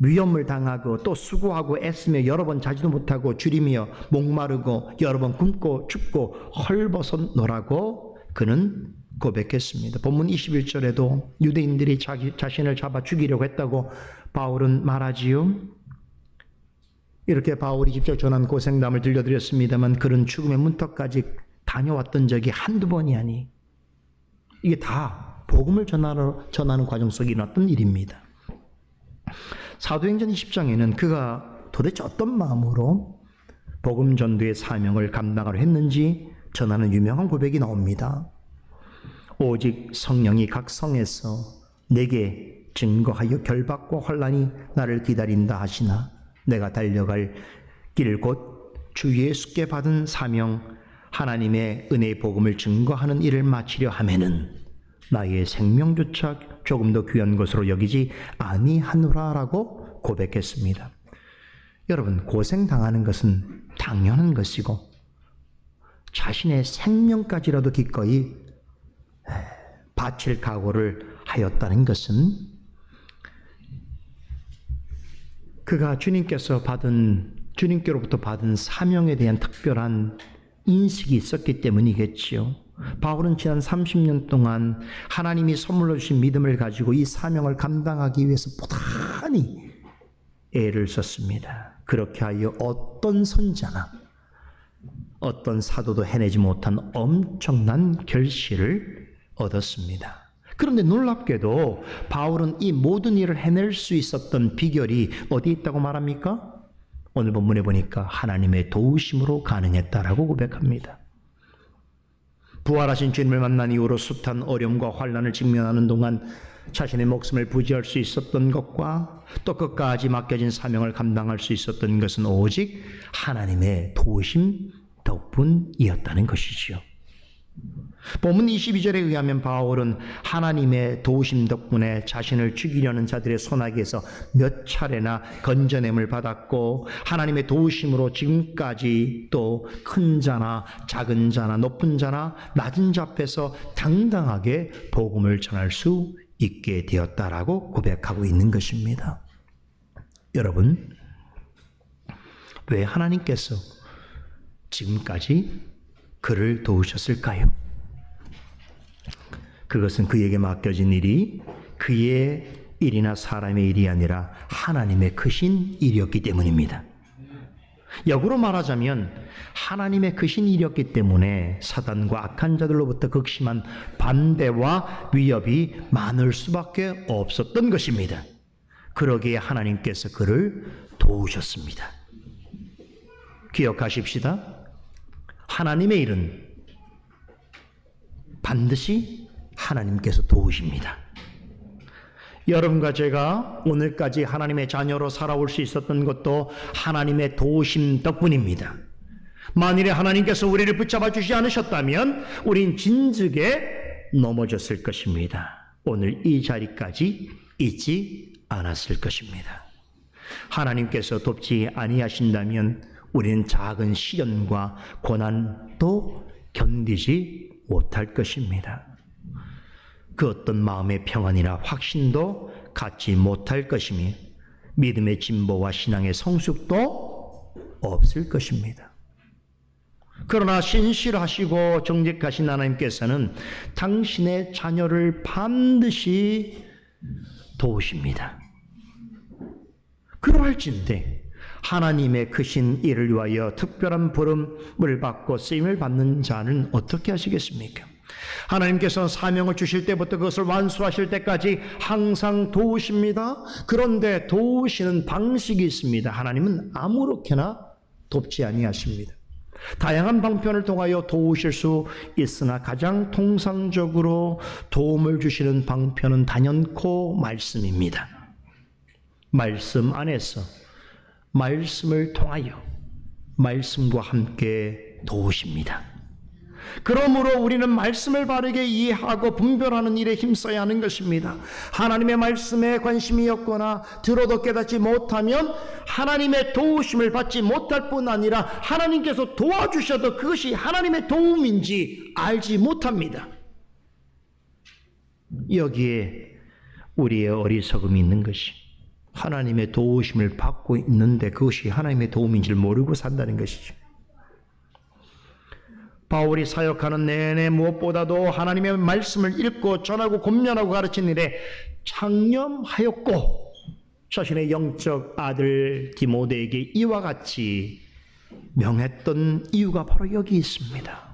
위험을 당하고 또 수고하고 애쓰며 여러 번 자지도 못하고 줄이며 목마르고 여러 번 굶고 춥고 헐벗었노라고 그는 고백했습니다. 본문 21절에도 유대인들이 자신을 잡아 죽이려고 했다고 바울은 말하지요. 이렇게 바울이 직접 전한 고생담을 들려드렸습니다만 그는 죽음의 문턱까지 다녀왔던 적이 한두 번이 아니, 이게 다 복음을 전하는 과정 속에 일어났던 일입니다. 사도행전 20장에는 그가 도대체 어떤 마음으로 복음 전도의 사명을 감당하려 했는지 전하는 유명한 고백이 나옵니다. 오직 성령이 각 성에서 내게 증거하여 결박과 환난이 나를 기다린다 하시나 내가 달려갈 길 곧 주 예수께 받은 사명 하나님의 은혜의 복음을 증거하는 일을 마치려 하면은 나의 생명조차 조금 더 귀한 것으로 여기지 아니하노라라고 고백했습니다. 여러분, 고생당하는 것은 당연한 것이고 자신의 생명까지라도 기꺼이 바칠 각오를 하였다는 것은 그가 주님께로부터 받은 사명에 대한 특별한 인식이 있었기 때문이겠지요. 바울은 지난 30년 동안 하나님이 선물로 주신 믿음을 가지고 이 사명을 감당하기 위해서 부단히 애를 썼습니다. 그렇게 하여 어떤 선자나 어떤 사도도 해내지 못한 엄청난 결실을 얻었습니다. 그런데 놀랍게도 바울은 이 모든 일을 해낼 수 있었던 비결이 어디 있다고 말합니까? 오늘 본문에 보니까 하나님의 도우심으로 가능했다라고 고백합니다. 부활하신 주님을 만난 이후로 숱한 어려움과 환난을 직면하는 동안 자신의 목숨을 부지할 수 있었던 것과 또 끝까지 맡겨진 사명을 감당할 수 있었던 것은 오직 하나님의 도우심 덕분이었다는 것이지요. 본문 22절에 의하면 바울은 하나님의 도우심 덕분에 자신을 죽이려는 자들의 손아귀에서 몇 차례나 건져냄을 받았고 하나님의 도우심으로 지금까지 또 큰 자나 작은 자나 높은 자나 낮은 자 앞에서 당당하게 복음을 전할 수 있게 되었다라고 고백하고 있는 것입니다. 여러분, 왜 하나님께서 지금까지 그를 도우셨을까요? 그것은 그에게 맡겨진 일이 그의 일이나 사람의 일이 아니라 하나님의 크신 일이었기 때문입니다. 역으로 말하자면 하나님의 크신 일이었기 때문에 사단과 악한 자들로부터 극심한 반대와 위협이 많을 수밖에 없었던 것입니다. 그러기에 하나님께서 그를 도우셨습니다. 기억하십시다. 하나님의 일은 반드시 하나님께서 도우십니다. 여러분과 제가 오늘까지 하나님의 자녀로 살아올 수 있었던 것도 하나님의 도우심 덕분입니다. 만일에 하나님께서 우리를 붙잡아 주지 않으셨다면 우린 진즉에 넘어졌을 것입니다. 오늘 이 자리까지 있지 않았을 것입니다. 하나님께서 돕지 아니하신다면 우리는 작은 시련과 고난도 견디지 못할 것입니다. 그 어떤 마음의 평안이나 확신도 갖지 못할 것이며 믿음의 진보와 신앙의 성숙도 없을 것입니다. 그러나 신실하시고 정직하신 하나님께서는 당신의 자녀를 반드시 도우십니다. 그러할진대 하나님의 크신 일을 위하여 특별한 부름을 받고 쓰임을 받는 자는 어떻게 하시겠습니까? 하나님께서는 사명을 주실 때부터 그것을 완수하실 때까지 항상 도우십니다. 그런데 도우시는 방식이 있습니다. 하나님은 아무렇게나 돕지 아니하십니다. 다양한 방편을 통하여 도우실 수 있으나 가장 통상적으로 도움을 주시는 방편은 단연코 말씀입니다. 말씀 안에서 말씀을 통하여 말씀과 함께 도우십니다. 그러므로 우리는 말씀을 바르게 이해하고 분별하는 일에 힘써야 하는 것입니다. 하나님의 말씀에 관심이 없거나 들어도 깨닫지 못하면 하나님의 도우심을 받지 못할 뿐 아니라 하나님께서 도와주셔도 그것이 하나님의 도움인지 알지 못합니다. 여기에 우리의 어리석음이 있는 것이 하나님의 도우심을 받고 있는데 그것이 하나님의 도움인지를 모르고 산다는 것이죠. 바울이 사역하는 내내 무엇보다도 하나님의 말씀을 읽고 전하고 권면하고 가르치는 일에 창념하였고 자신의 영적 아들 디모데에게 이와 같이 명했던 이유가 바로 여기 있습니다.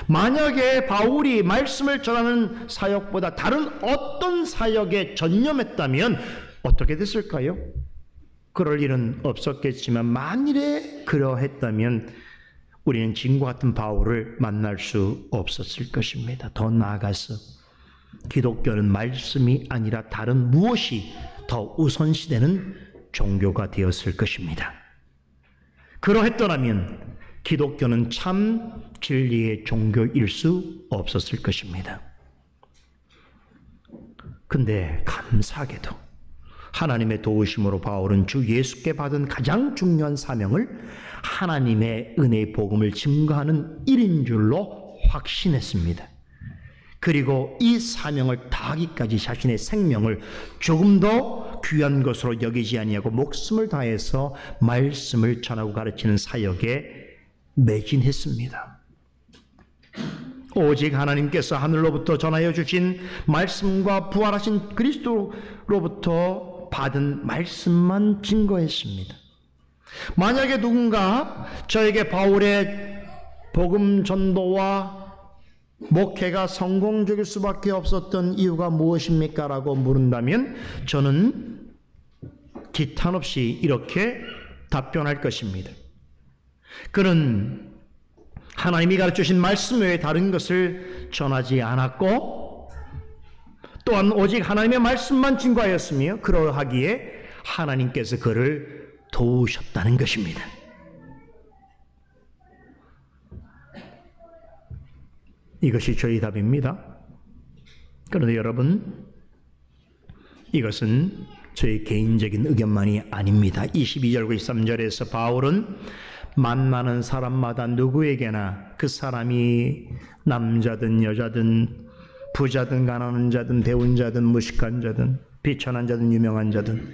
만약에 바울이 말씀을 전하는 사역보다 다른 어떤 사역에 전념했다면 어떻게 됐을까요? 그럴 일은 없었겠지만 만일에 그러했다면 우리는 지금과 같은 바울을 만날 수 없었을 것입니다. 더 나아가서 기독교는 말씀이 아니라 다른 무엇이 더 우선시되는 종교가 되었을 것입니다. 그러했더라면 기독교는 참 진리의 종교일 수 없었을 것입니다. 근데 감사하게도 하나님의 도우심으로 바울은 주 예수께 받은 가장 중요한 사명을 하나님의 은혜의 복음을 증거하는 일인 줄로 확신했습니다. 그리고 이 사명을 다하기까지 자신의 생명을 조금 더 귀한 것으로 여기지 아니하고 목숨을 다해서 말씀을 전하고 가르치는 사역에 매진했습니다. 오직 하나님께서 하늘로부터 전하여 주신 말씀과 부활하신 그리스도로부터 받은 말씀만 증거했습니다. 만약에 누군가 저에게 바울의 복음 전도와 목회가 성공적일 수밖에 없었던 이유가 무엇입니까? 라고 물은다면 저는 기탄 없이 이렇게 답변할 것입니다. 그는 하나님이 가르쳐주신 말씀 외에 다른 것을 전하지 않았고 또한 오직 하나님의 말씀만 증거하였으며 그러하기에 하나님께서 그를 도우셨다는 것입니다. 이것이 저희 답입니다. 그런데 여러분, 이것은 저희 개인적인 의견만이 아닙니다. 22절과 23절에서 바울은 만나는 사람마다 누구에게나 그 사람이 남자든 여자든 부자든 가난한 자든 배운 자든 무식한 자든 비천한 자든 유명한 자든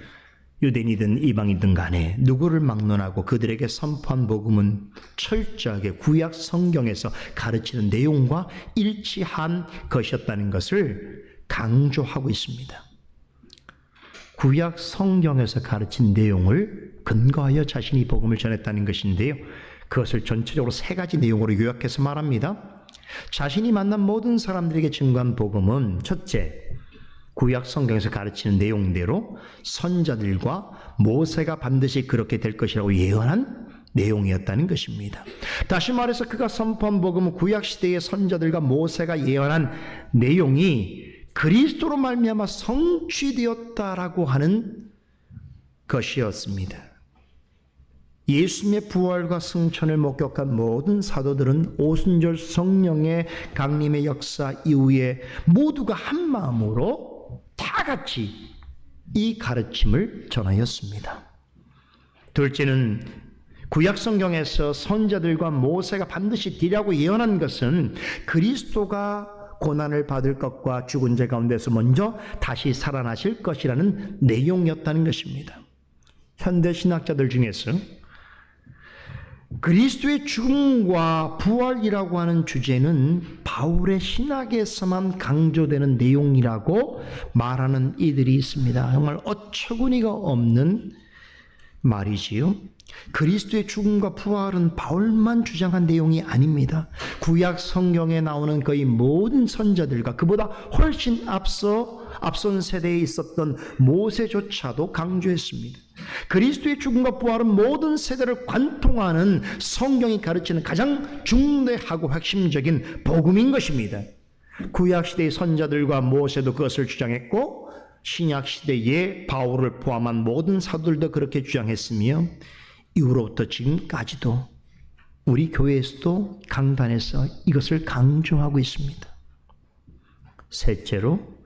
유대인이든 이방이든 간에 누구를 막론하고 그들에게 선포한 복음은 철저하게 구약 성경에서 가르치는 내용과 일치한 것이었다는 것을 강조하고 있습니다. 구약 성경에서 가르친 내용을 근거하여 자신이 복음을 전했다는 것인데요. 그것을 전체적으로 세 가지 내용으로 요약해서 말합니다. 자신이 만난 모든 사람들에게 증거한 복음은 첫째, 구약 성경에서 가르치는 내용대로 선자들과 모세가 반드시 그렇게 될 것이라고 예언한 내용이었다는 것입니다. 다시 말해서 그가 선포한 복음은 구약 시대의 선자들과 모세가 예언한 내용이 그리스도로 말미암아 성취되었다라고 하는 것이었습니다. 예수님의 부활과 승천을 목격한 모든 사도들은 오순절 성령의 강림의 역사 이후에 모두가 한 마음으로 다 같이 이 가르침을 전하였습니다. 둘째는 구약 성경에서 선자들과 모세가 반드시 되리라고 예언한 것은 그리스도가 고난을 받을 것과 죽은 자 가운데서 먼저 다시 살아나실 것이라는 내용이었다는 것입니다. 현대 신학자들 중에서 그리스도의 죽음과 부활이라고 하는 주제는 바울의 신학에서만 강조되는 내용이라고 말하는 이들이 있습니다. 정말 어처구니가 없는 말이지요. 그리스도의 죽음과 부활은 바울만 주장한 내용이 아닙니다. 구약 성경에 나오는 거의 모든 선자들과 그보다 훨씬 앞선 세대에 있었던 모세조차도 강조했습니다. 그리스도의 죽음과 부활은 모든 세대를 관통하는 성경이 가르치는 가장 중대하고 핵심적인 복음인 것입니다. 구약시대의 선자들과 모세도 그것을 주장했고 신약시대의 바울을 포함한 모든 사도들도 그렇게 주장했으며 이후로부터 지금까지도 우리 교회에서도 강단에서 이것을 강조하고 있습니다. 셋째로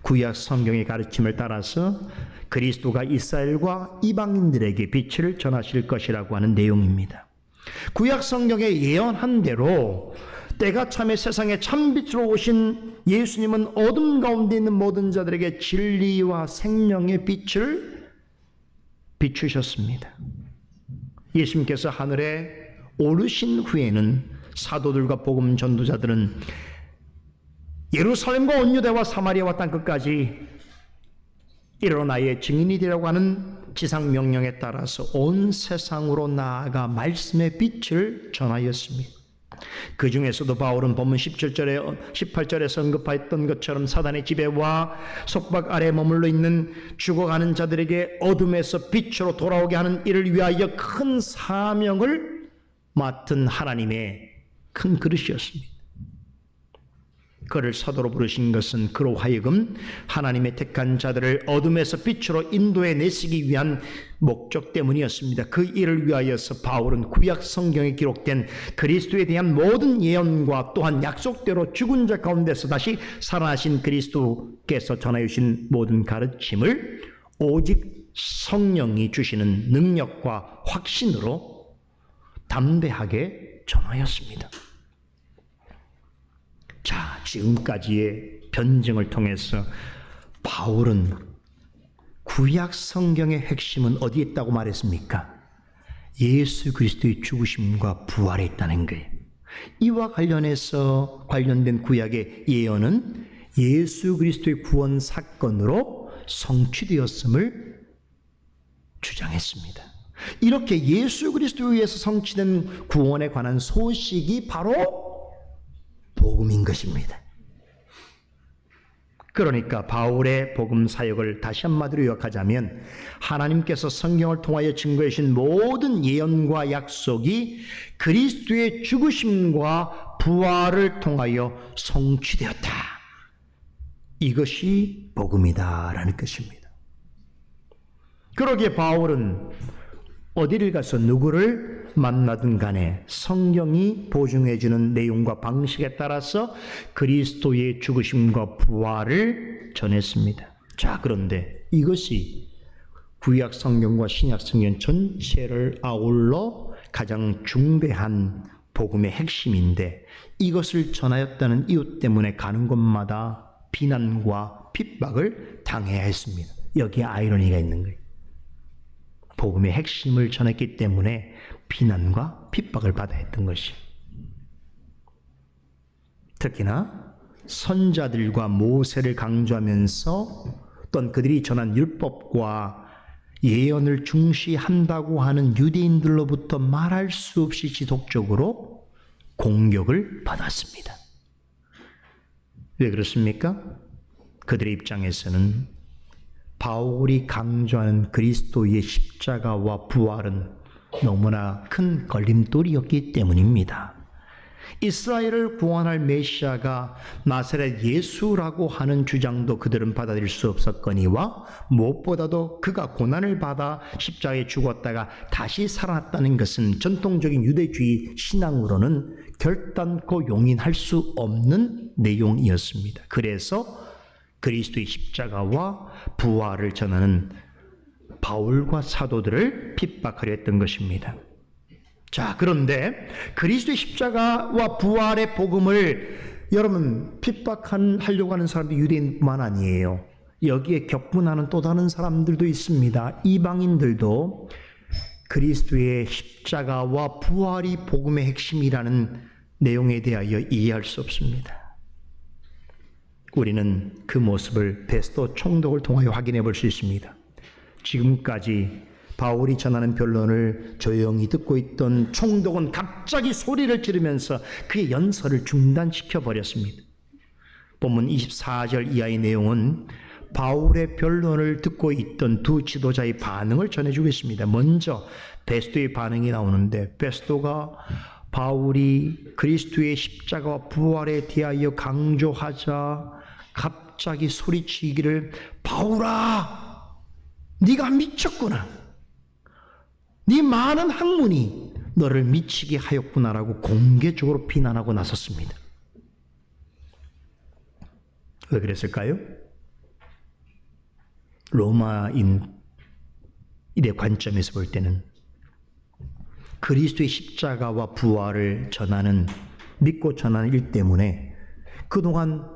구약 성경의 가르침을 따라서 그리스도가 이스라엘과 이방인들에게 빛을 전하실 것이라고 하는 내용입니다. 구약 성경에 예언한 대로 때가 참에 세상에 참빛으로 오신 예수님은 어둠 가운데 있는 모든 자들에게 진리와 생명의 빛을 비추셨습니다. 예수님께서 하늘에 오르신 후에는 사도들과 복음 전도자들은 예루살렘과 온 유대와 사마리아와 땅끝까지 이르러 나의 증인이 되라고 하는 지상 명령에 따라서 온 세상으로 나아가 말씀의 빛을 전하였습니다. 그 중에서도 바울은 본문 18절에서 언급하였던 것처럼 사단의 지배와 속박 아래 머물러 있는 죽어가는 자들에게 어둠에서 빛으로 돌아오게 하는 이를 위하여 큰 사명을 맡은 하나님의 큰 그릇이었습니다. 그를 사도로 부르신 것은 그로 하여금 하나님의 택한 자들을 어둠에서 빛으로 인도해 내시기 위한 목적 때문이었습니다. 그 일을 위하여서 바울은 구약 성경에 기록된 그리스도에 대한 모든 예언과 또한 약속대로 죽은 자 가운데서 다시 살아나신 그리스도께서 전하여 주신 모든 가르침을 오직 성령이 주시는 능력과 확신으로 담대하게 전하였습니다. 자, 지금까지의 변증을 통해서 바울은 구약 성경의 핵심은 어디에 있다고 말했습니까? 예수 그리스도의 죽으심과 부활에 있다는 거예요. 이와 관련된 구약의 예언은 예수 그리스도의 구원 사건으로 성취되었음을 주장했습니다. 이렇게 예수 그리스도에 의해서 성취된 구원에 관한 소식이 바로 복음인 것입니다. 그러니까 바울의 복음 사역을 다시 한마디로 요약하자면 하나님께서 성경을 통하여 증거해 주신 모든 예언과 약속이 그리스도의 죽으심과 부활을 통하여 성취되었다. 이것이 복음이다라는 것입니다. 그러기에 바울은 어디를 가서 누구를 만나든 간에 성경이 보증해 주는 내용과 방식에 따라서 그리스도의 죽으심과 부활을 전했습니다. 자, 그런데 이것이 구약 성경과 신약 성경 전체를 아울러 가장 중대한 복음의 핵심인데, 이것을 전하였다는 이유 때문에 가는 곳마다 비난과 핍박을 당해야 했습니다. 여기에 아이러니가 있는 거예요. 복음의 핵심을 전했기 때문에 비난과 핍박을 받아야 했던 것이. 특히나 선자들과 모세를 강조하면서 또한 그들이 전한 율법과 예언을 중시한다고 하는 유대인들로부터 말할 수 없이 지속적으로 공격을 받았습니다. 왜 그렇습니까? 그들의 입장에서는 바울이 강조하는 그리스도의 십자가와 부활은 너무나 큰 걸림돌이었기 때문입니다. 이스라엘을 구원할 메시아가 나사렛 예수라고 하는 주장도 그들은 받아들일 수 없었거니와 무엇보다도 그가 고난을 받아 십자가에 죽었다가 다시 살아났다는 것은 전통적인 유대주의 신앙으로는 결단코 용인할 수 없는 내용이었습니다. 그래서 그리스도의 십자가와 부활을 전하는 바울과 사도들을 핍박하려 했던 것입니다. 자, 그런데 그리스도의 십자가와 부활의 복음을 여러분 핍박하려고 하는 사람들이 유대인뿐만 아니에요. 여기에 격분하는 또 다른 사람들도 있습니다. 이방인들도 그리스도의 십자가와 부활이 복음의 핵심이라는 내용에 대하여 이해할 수 없습니다. 우리는 그 모습을 베스도 총독을 통하여 확인해 볼 수 있습니다. 지금까지 바울이 전하는 변론을 조용히 듣고 있던 총독은 갑자기 소리를 지르면서 그의 연설을 중단시켜 버렸습니다. 본문 24절 이하의 내용은 바울의 변론을 듣고 있던 두 지도자의 반응을 전해주겠습니다. 먼저 베스도의 반응이 나오는데, 베스도가 바울이 그리스도의 십자가와 부활에 대하여 강조하자 갑자기 소리치기를, 바울아, 네가 미쳤구나. 네 많은 학문이 너를 미치게 하였구나라고 공개적으로 비난하고 나섰습니다. 왜 그랬을까요? 로마인의 관점에서 볼 때는 그리스도의 십자가와 부활을 믿고 전하는 일 때문에 그동안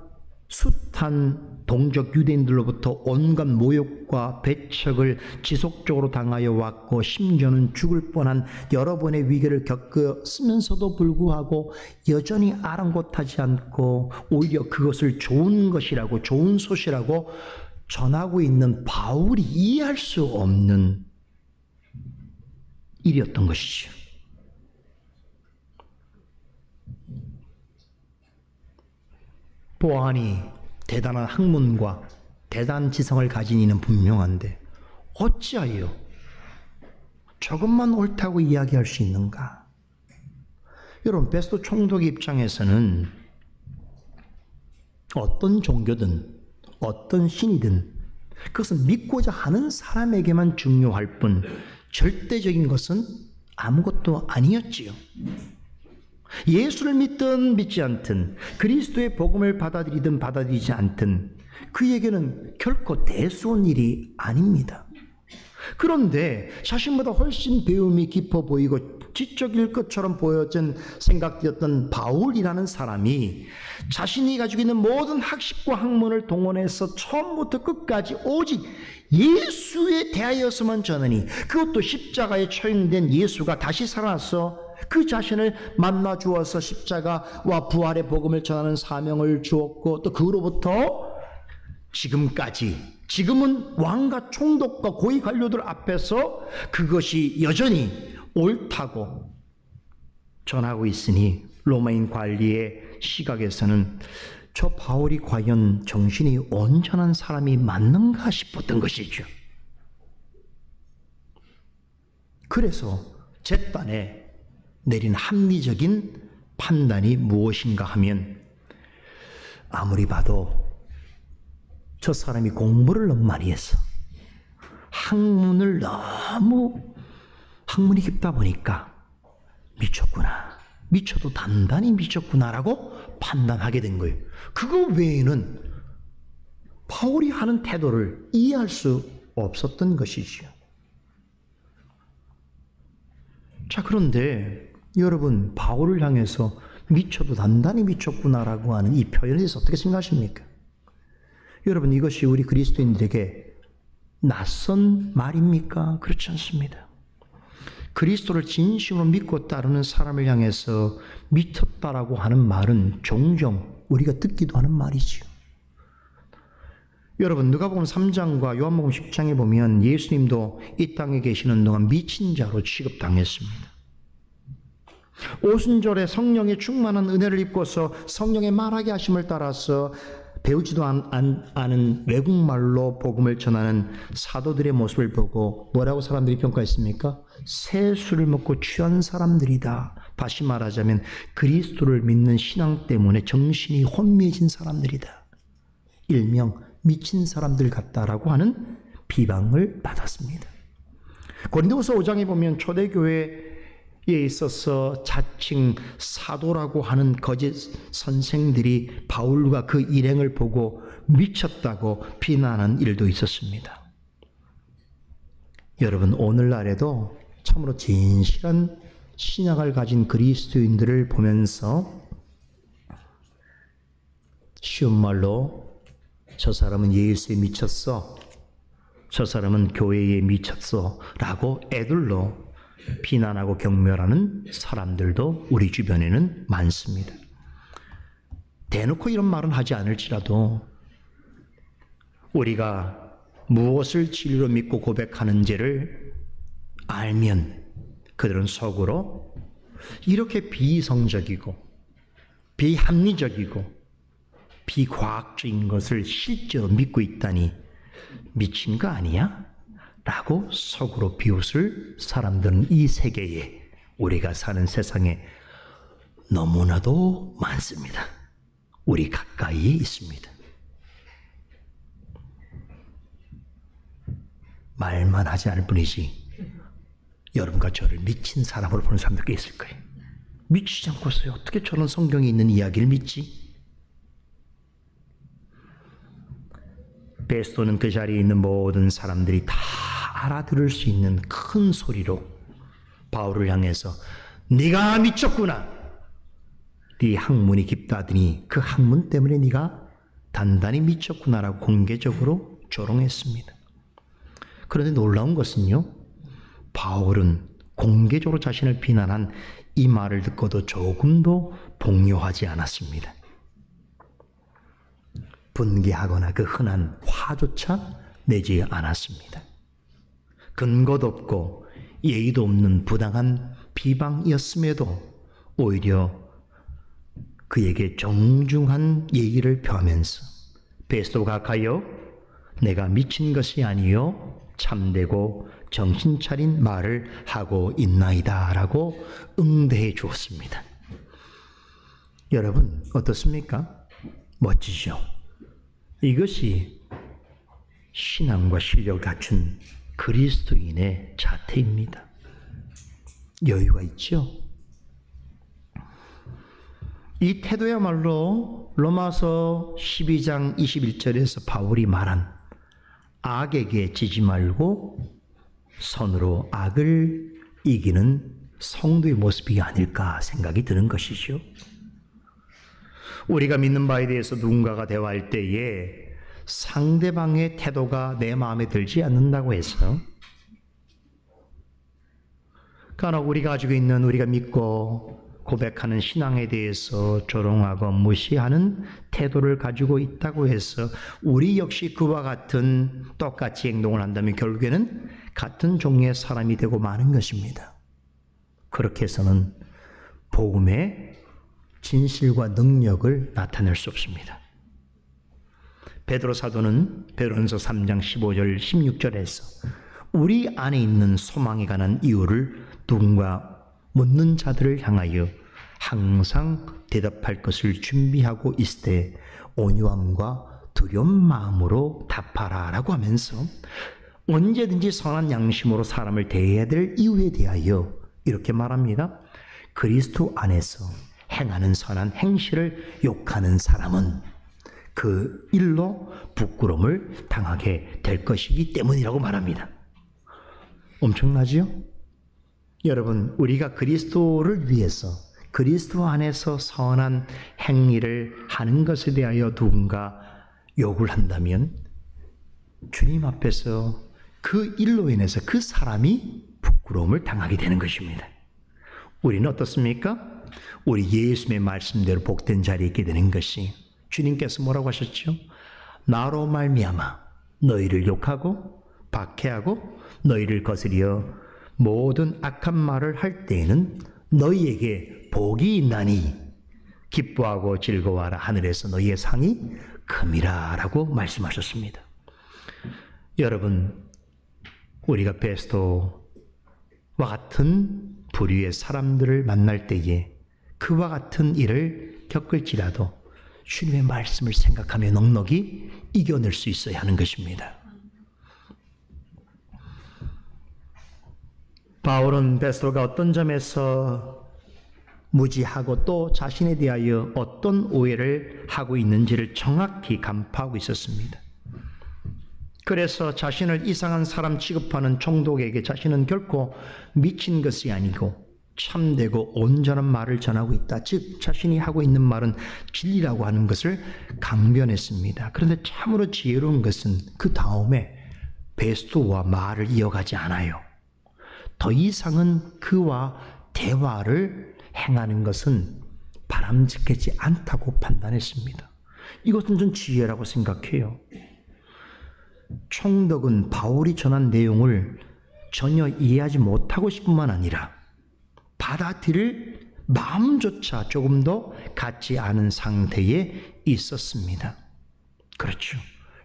숱한 동족 유대인들로부터 온갖 모욕과 배척을 지속적으로 당하여 왔고, 심지어는 죽을 뻔한 여러 번의 위기를 겪었으면서도 불구하고 여전히 아랑곳하지 않고 오히려 그것을 좋은 것이라고, 좋은 소식이라고 전하고 있는 바울이 이해할 수 없는 일이었던 것이죠. 보아하니 대단한 학문과 대단한 지성을 가진 이는 분명한데 어찌하여 저것만 옳다고 이야기할 수 있는가? 여러분, 베스도 총독의 입장에서는 어떤 종교든 어떤 신이든 그것은 믿고자 하는 사람에게만 중요할 뿐 절대적인 것은 아무것도 아니었지요. 예수를 믿든 믿지 않든, 그리스도의 복음을 받아들이든 받아들이지 않든 그에게는 결코 대수한 일이 아닙니다. 그런데 자신보다 훨씬 배움이 깊어 보이고 지적일 것처럼 보여진 생각되었던 바울이라는 사람이 자신이 가지고 있는 모든 학식과 학문을 동원해서 처음부터 끝까지 오직 예수에 대하여서만 전하니, 그것도 십자가에 처형된 예수가 다시 살아나서 그 자신을 만나 주어서 십자가와 부활의 복음을 전하는 사명을 주었고, 또 그로부터 지금은 왕과 총독과 고위 관료들 앞에서 그것이 여전히 옳다고 전하고 있으니 로마인 관리의 시각에서는 저 바울이 과연 정신이 온전한 사람이 맞는가 싶었던 것이죠. 그래서 재단에 내린 합리적인 판단이 무엇인가 하면, 아무리 봐도 저 사람이 공부를 너무 많이 했어. 학문이 깊다 보니까 미쳐도 단단히 미쳤구나라고 판단하게 된 거예요. 그거 외에는 바울이 하는 태도를 이해할 수 없었던 것이지요. 자, 그런데 여러분, 바울을 향해서 미쳐도 단단히 미쳤구나라고 하는 이 표현에 대해서 어떻게 생각하십니까? 여러분, 이것이 우리 그리스도인들에게 낯선 말입니까? 그렇지 않습니다. 그리스도를 진심으로 믿고 따르는 사람을 향해서 미쳤다라고 하는 말은 종종 우리가 듣기도 하는 말이지요. 여러분, 누가복음 3장과 요한복음 10장에 보면 예수님도 이 땅에 계시는 동안 미친 자로 취급당했습니다. 오순절에 성령의 충만한 은혜를 입고서 성령의 말하게 하심을 따라서 배우지도 않은 외국말로 복음을 전하는 사도들의 모습을 보고 뭐라고 사람들이 평가했습니까? 새 술을 먹고 취한 사람들이다. 다시 말하자면 그리스도를 믿는 신앙 때문에 정신이 혼미해진 사람들이다. 일명 미친 사람들 같다라고 하는 비방을 받았습니다. 고린도후서 5장에 보면 초대교회에 있어서 자칭 사도라고 하는 거짓 선생들이 바울과 그 일행을 보고 미쳤다고 비난하는 일도 있었습니다. 여러분, 오늘날에도 참으로 진실한 신앙을 가진 그리스도인들을 보면서 쉬운 말로 저 사람은 예수에 미쳤어, 저 사람은 교회에 미쳤어 라고 애들로 비난하고 경멸하는 사람들도 우리 주변에는 많습니다. 대놓고 이런 말은 하지 않을지라도 우리가 무엇을 진리로 믿고 고백하는지를 알면 그들은 속으로 이렇게 비이성적이고 비합리적이고 비과학적인 것을 실제로 믿고 있다니 미친 거 아니야? 라고 속으로 비웃을 사람들은 이 세계에, 우리가 사는 세상에 너무나도 많습니다. 우리 가까이에 있습니다. 말만 하지 않을 뿐이지 여러분과 저를 미친 사람으로 보는 사람도 꽤 있을 거예요. 미치지 않고서요 어떻게 저런 성경에 있는 이야기를 믿지? 베스도는 그 자리에 있는 모든 사람들이 다 알아들을 수 있는 큰 소리로 바울을 향해서 네가 미쳤구나, 네 학문이 깊다더니 그 학문 때문에 네가 단단히 미쳤구나라고 공개적으로 조롱했습니다. 그런데 놀라운 것은요, 바울은 공개적으로 자신을 비난한 이 말을 듣고도 조금도 동요하지 않았습니다. 분개하거나 그 흔한 화조차 내지 않았습니다. 근거도 없고 예의도 없는 부당한 비방이었음에도 오히려 그에게 정중한 예의를 표하면서 베스도가 가여 내가 미친 것이 아니요 참되고 정신 차린 말을 하고 있나이다 라고 응대해 주었습니다. 여러분 어떻습니까? 멋지죠? 이것이 신앙과 실력을 갖춘 그리스도인의 자태입니다. 여유가 있죠? 이 태도야말로 로마서 12장 21절에서 바울이 말한 악에게 지지 말고 선으로 악을 이기는 성도의 모습이 아닐까 생각이 드는 것이죠. 우리가 믿는 바에 대해서 누군가가 대화할 때에 상대방의 태도가 내 마음에 들지 않는다고 해서 간혹 우리가 가지고 있는, 우리가 믿고 고백하는 신앙에 대해서 조롱하고 무시하는 태도를 가지고 있다고 해서 우리 역시 그와 같은 똑같이 행동을 한다면 결국에는 같은 종류의 사람이 되고 마는 것입니다. 그렇게 해서는 복음의 진실과 능력을 나타낼 수 없습니다. 베드로 사도는 베드로전서 3장 15절 16절에서 우리 안에 있는 소망에 관한 이유를 누군가 묻는 자들을 향하여 항상 대답할 것을 준비하고 있을 때 온유함과 두려운 마음으로 답하라 라고 하면서 언제든지 선한 양심으로 사람을 대해야 될 이유에 대하여 이렇게 말합니다. 그리스도 안에서 행하는 선한 행실을 욕하는 사람은 그 일로 부끄러움을 당하게 될 것이기 때문이라고 말합니다. 엄청나지요? 여러분, 우리가 그리스도를 위해서 그리스도 안에서 선한 행위를 하는 것에 대하여 누군가 욕을 한다면 주님 앞에서 그 일로 인해서 그 사람이 부끄러움을 당하게 되는 것입니다. 우리는 어떻습니까? 우리 예수님의 말씀대로 복된 자리에 있게 되는 것이, 주님께서 뭐라고 하셨죠? 나로 말미암아 너희를 욕하고 박해하고 너희를 거스리어 모든 악한 말을 할 때에는 너희에게 복이 있나니 기뻐하고 즐거워하라. 하늘에서 너희의 상이 큼이라 라고 말씀하셨습니다. 여러분, 우리가 베스토와 같은 부류의 사람들을 만날 때에 그와 같은 일을 겪을지라도 주님의 말씀을 생각하며 넉넉히 이겨낼 수 있어야 하는 것입니다. 바울은 베스토가 어떤 점에서 무지하고 또 자신에 대하여 어떤 오해를 하고 있는지를 정확히 간파하고 있었습니다. 그래서 자신을 이상한 사람 취급하는 총독에게 자신은 결코 미친 것이 아니고 참되고 온전한 말을 전하고 있다. 즉 자신이 하고 있는 말은 진리라고 하는 것을 강변했습니다. 그런데 참으로 지혜로운 것은 그 다음에 베스토와 말을 이어가지 않아요. 더 이상은 그와 대화를 행하는 것은 바람직하지 않다고 판단했습니다. 이것은 좀 지혜라고 생각해요. 총독은 바울이 전한 내용을 전혀 이해하지 못하고 싶을 뿐만 아니라 받아들일 마음조차 조금 더 갖지 않은 상태에 있었습니다. 그렇죠.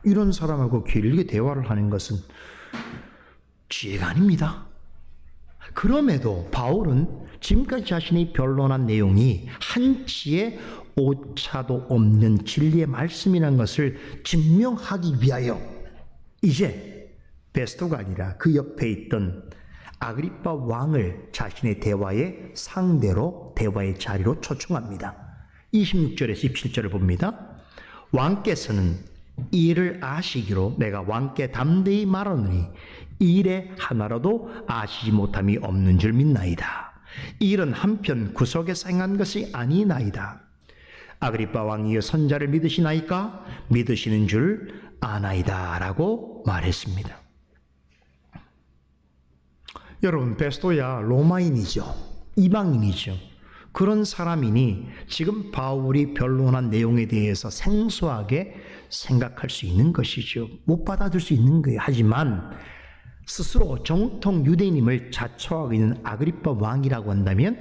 이런 사람하고 길게 대화를 하는 것은 지혜가 아닙니다. 그럼에도 바울은 지금까지 자신이 변론한 내용이 한치의 오차도 없는 진리의 말씀이라는 것을 증명하기 위하여 이제 베스토가 아니라 그 옆에 있던 아그리빠 왕을 자신의 대화의 상대로 대화의 자리로 초청합니다. 26절에서 27절을 봅니다. 왕께서는 이 일을 아시기로 내가 왕께 담대히 말하노니 이 일에 하나라도 아시지 못함이 없는 줄 믿나이다. 이 일은 한편 구석에서 행한 것이 아니나이다. 아그리빠 왕이여 선자를 믿으시나이까? 믿으시는 줄 아나이다 라고 말했습니다. 여러분, 베스토야 로마인이죠. 이방인이죠. 그런 사람이니 지금 바울이 변론한 내용에 대해서 생소하게 생각할 수 있는 것이죠. 못 받아들일 수 있는 거예요. 하지만 스스로 정통 유대인임을 자처하고 있는 아그리빠 왕이라고 한다면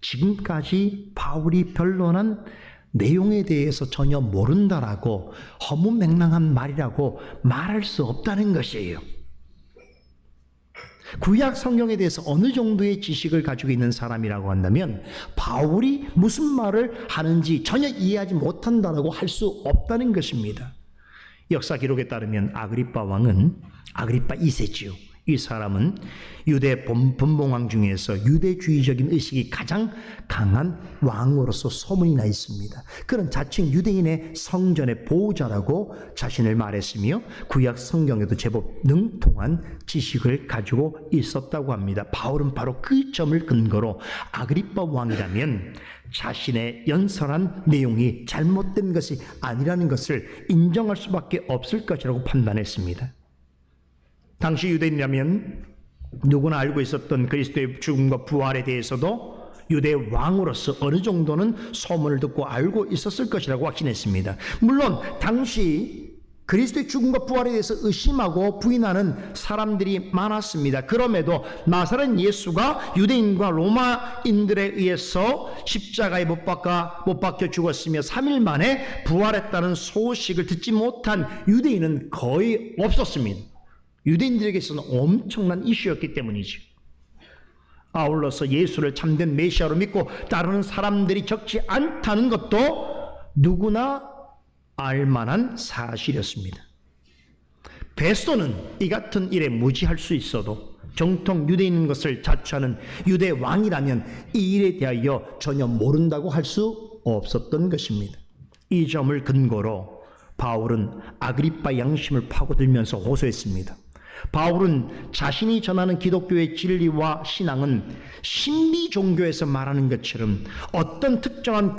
지금까지 바울이 변론한 내용에 대해서 전혀 모른다라고 허무맹랑한 말이라고 말할 수 없다는 것이에요. 구약 성경에 대해서 어느 정도의 지식을 가지고 있는 사람이라고 한다면 바울이 무슨 말을 하는지 전혀 이해하지 못한다라고 할 수 없다는 것입니다. 역사 기록에 따르면 아그리빠 왕은 아그리빠 2세지요. 이 사람은 유대 분봉왕 중에서 유대주의적인 의식이 가장 강한 왕으로서 소문이 나 있습니다. 그는 자칭 유대인의 성전의 보호자라고 자신을 말했으며 구약 성경에도 제법 능통한 지식을 가지고 있었다고 합니다. 바울은 바로 그 점을 근거로 아그리빠 왕이라면 자신의 연설한 내용이 잘못된 것이 아니라는 것을 인정할 수밖에 없을 것이라고 판단했습니다. 당시 유대인이라면 누구나 알고 있었던 그리스도의 죽음과 부활에 대해서도 유대 왕으로서 어느 정도는 소문을 듣고 알고 있었을 것이라고 확신했습니다. 물론 당시 그리스도의 죽음과 부활에 대해서 의심하고 부인하는 사람들이 많았습니다. 그럼에도 나사렛 예수가 유대인과 로마인들에 의해서 십자가에 못 박혀 죽었으며 3일 만에 부활했다는 소식을 듣지 못한 유대인은 거의 없었습니다. 유대인들에게서는 엄청난 이슈였기 때문이죠. 아울러서 예수를 참된 메시아로 믿고 따르는 사람들이 적지 않다는 것도 누구나 알만한 사실이었습니다. 베스도는 이 같은 일에 무지할 수 있어도 정통 유대인인 것을 자처하는 유대 왕이라면 이 일에 대하여 전혀 모른다고 할 수 없었던 것입니다. 이 점을 근거로 바울은 아그리빠 양심을 파고들면서 호소했습니다. 바울은 자신이 전하는 기독교의 진리와 신앙은 신비 종교에서 말하는 것처럼 어떤 특정한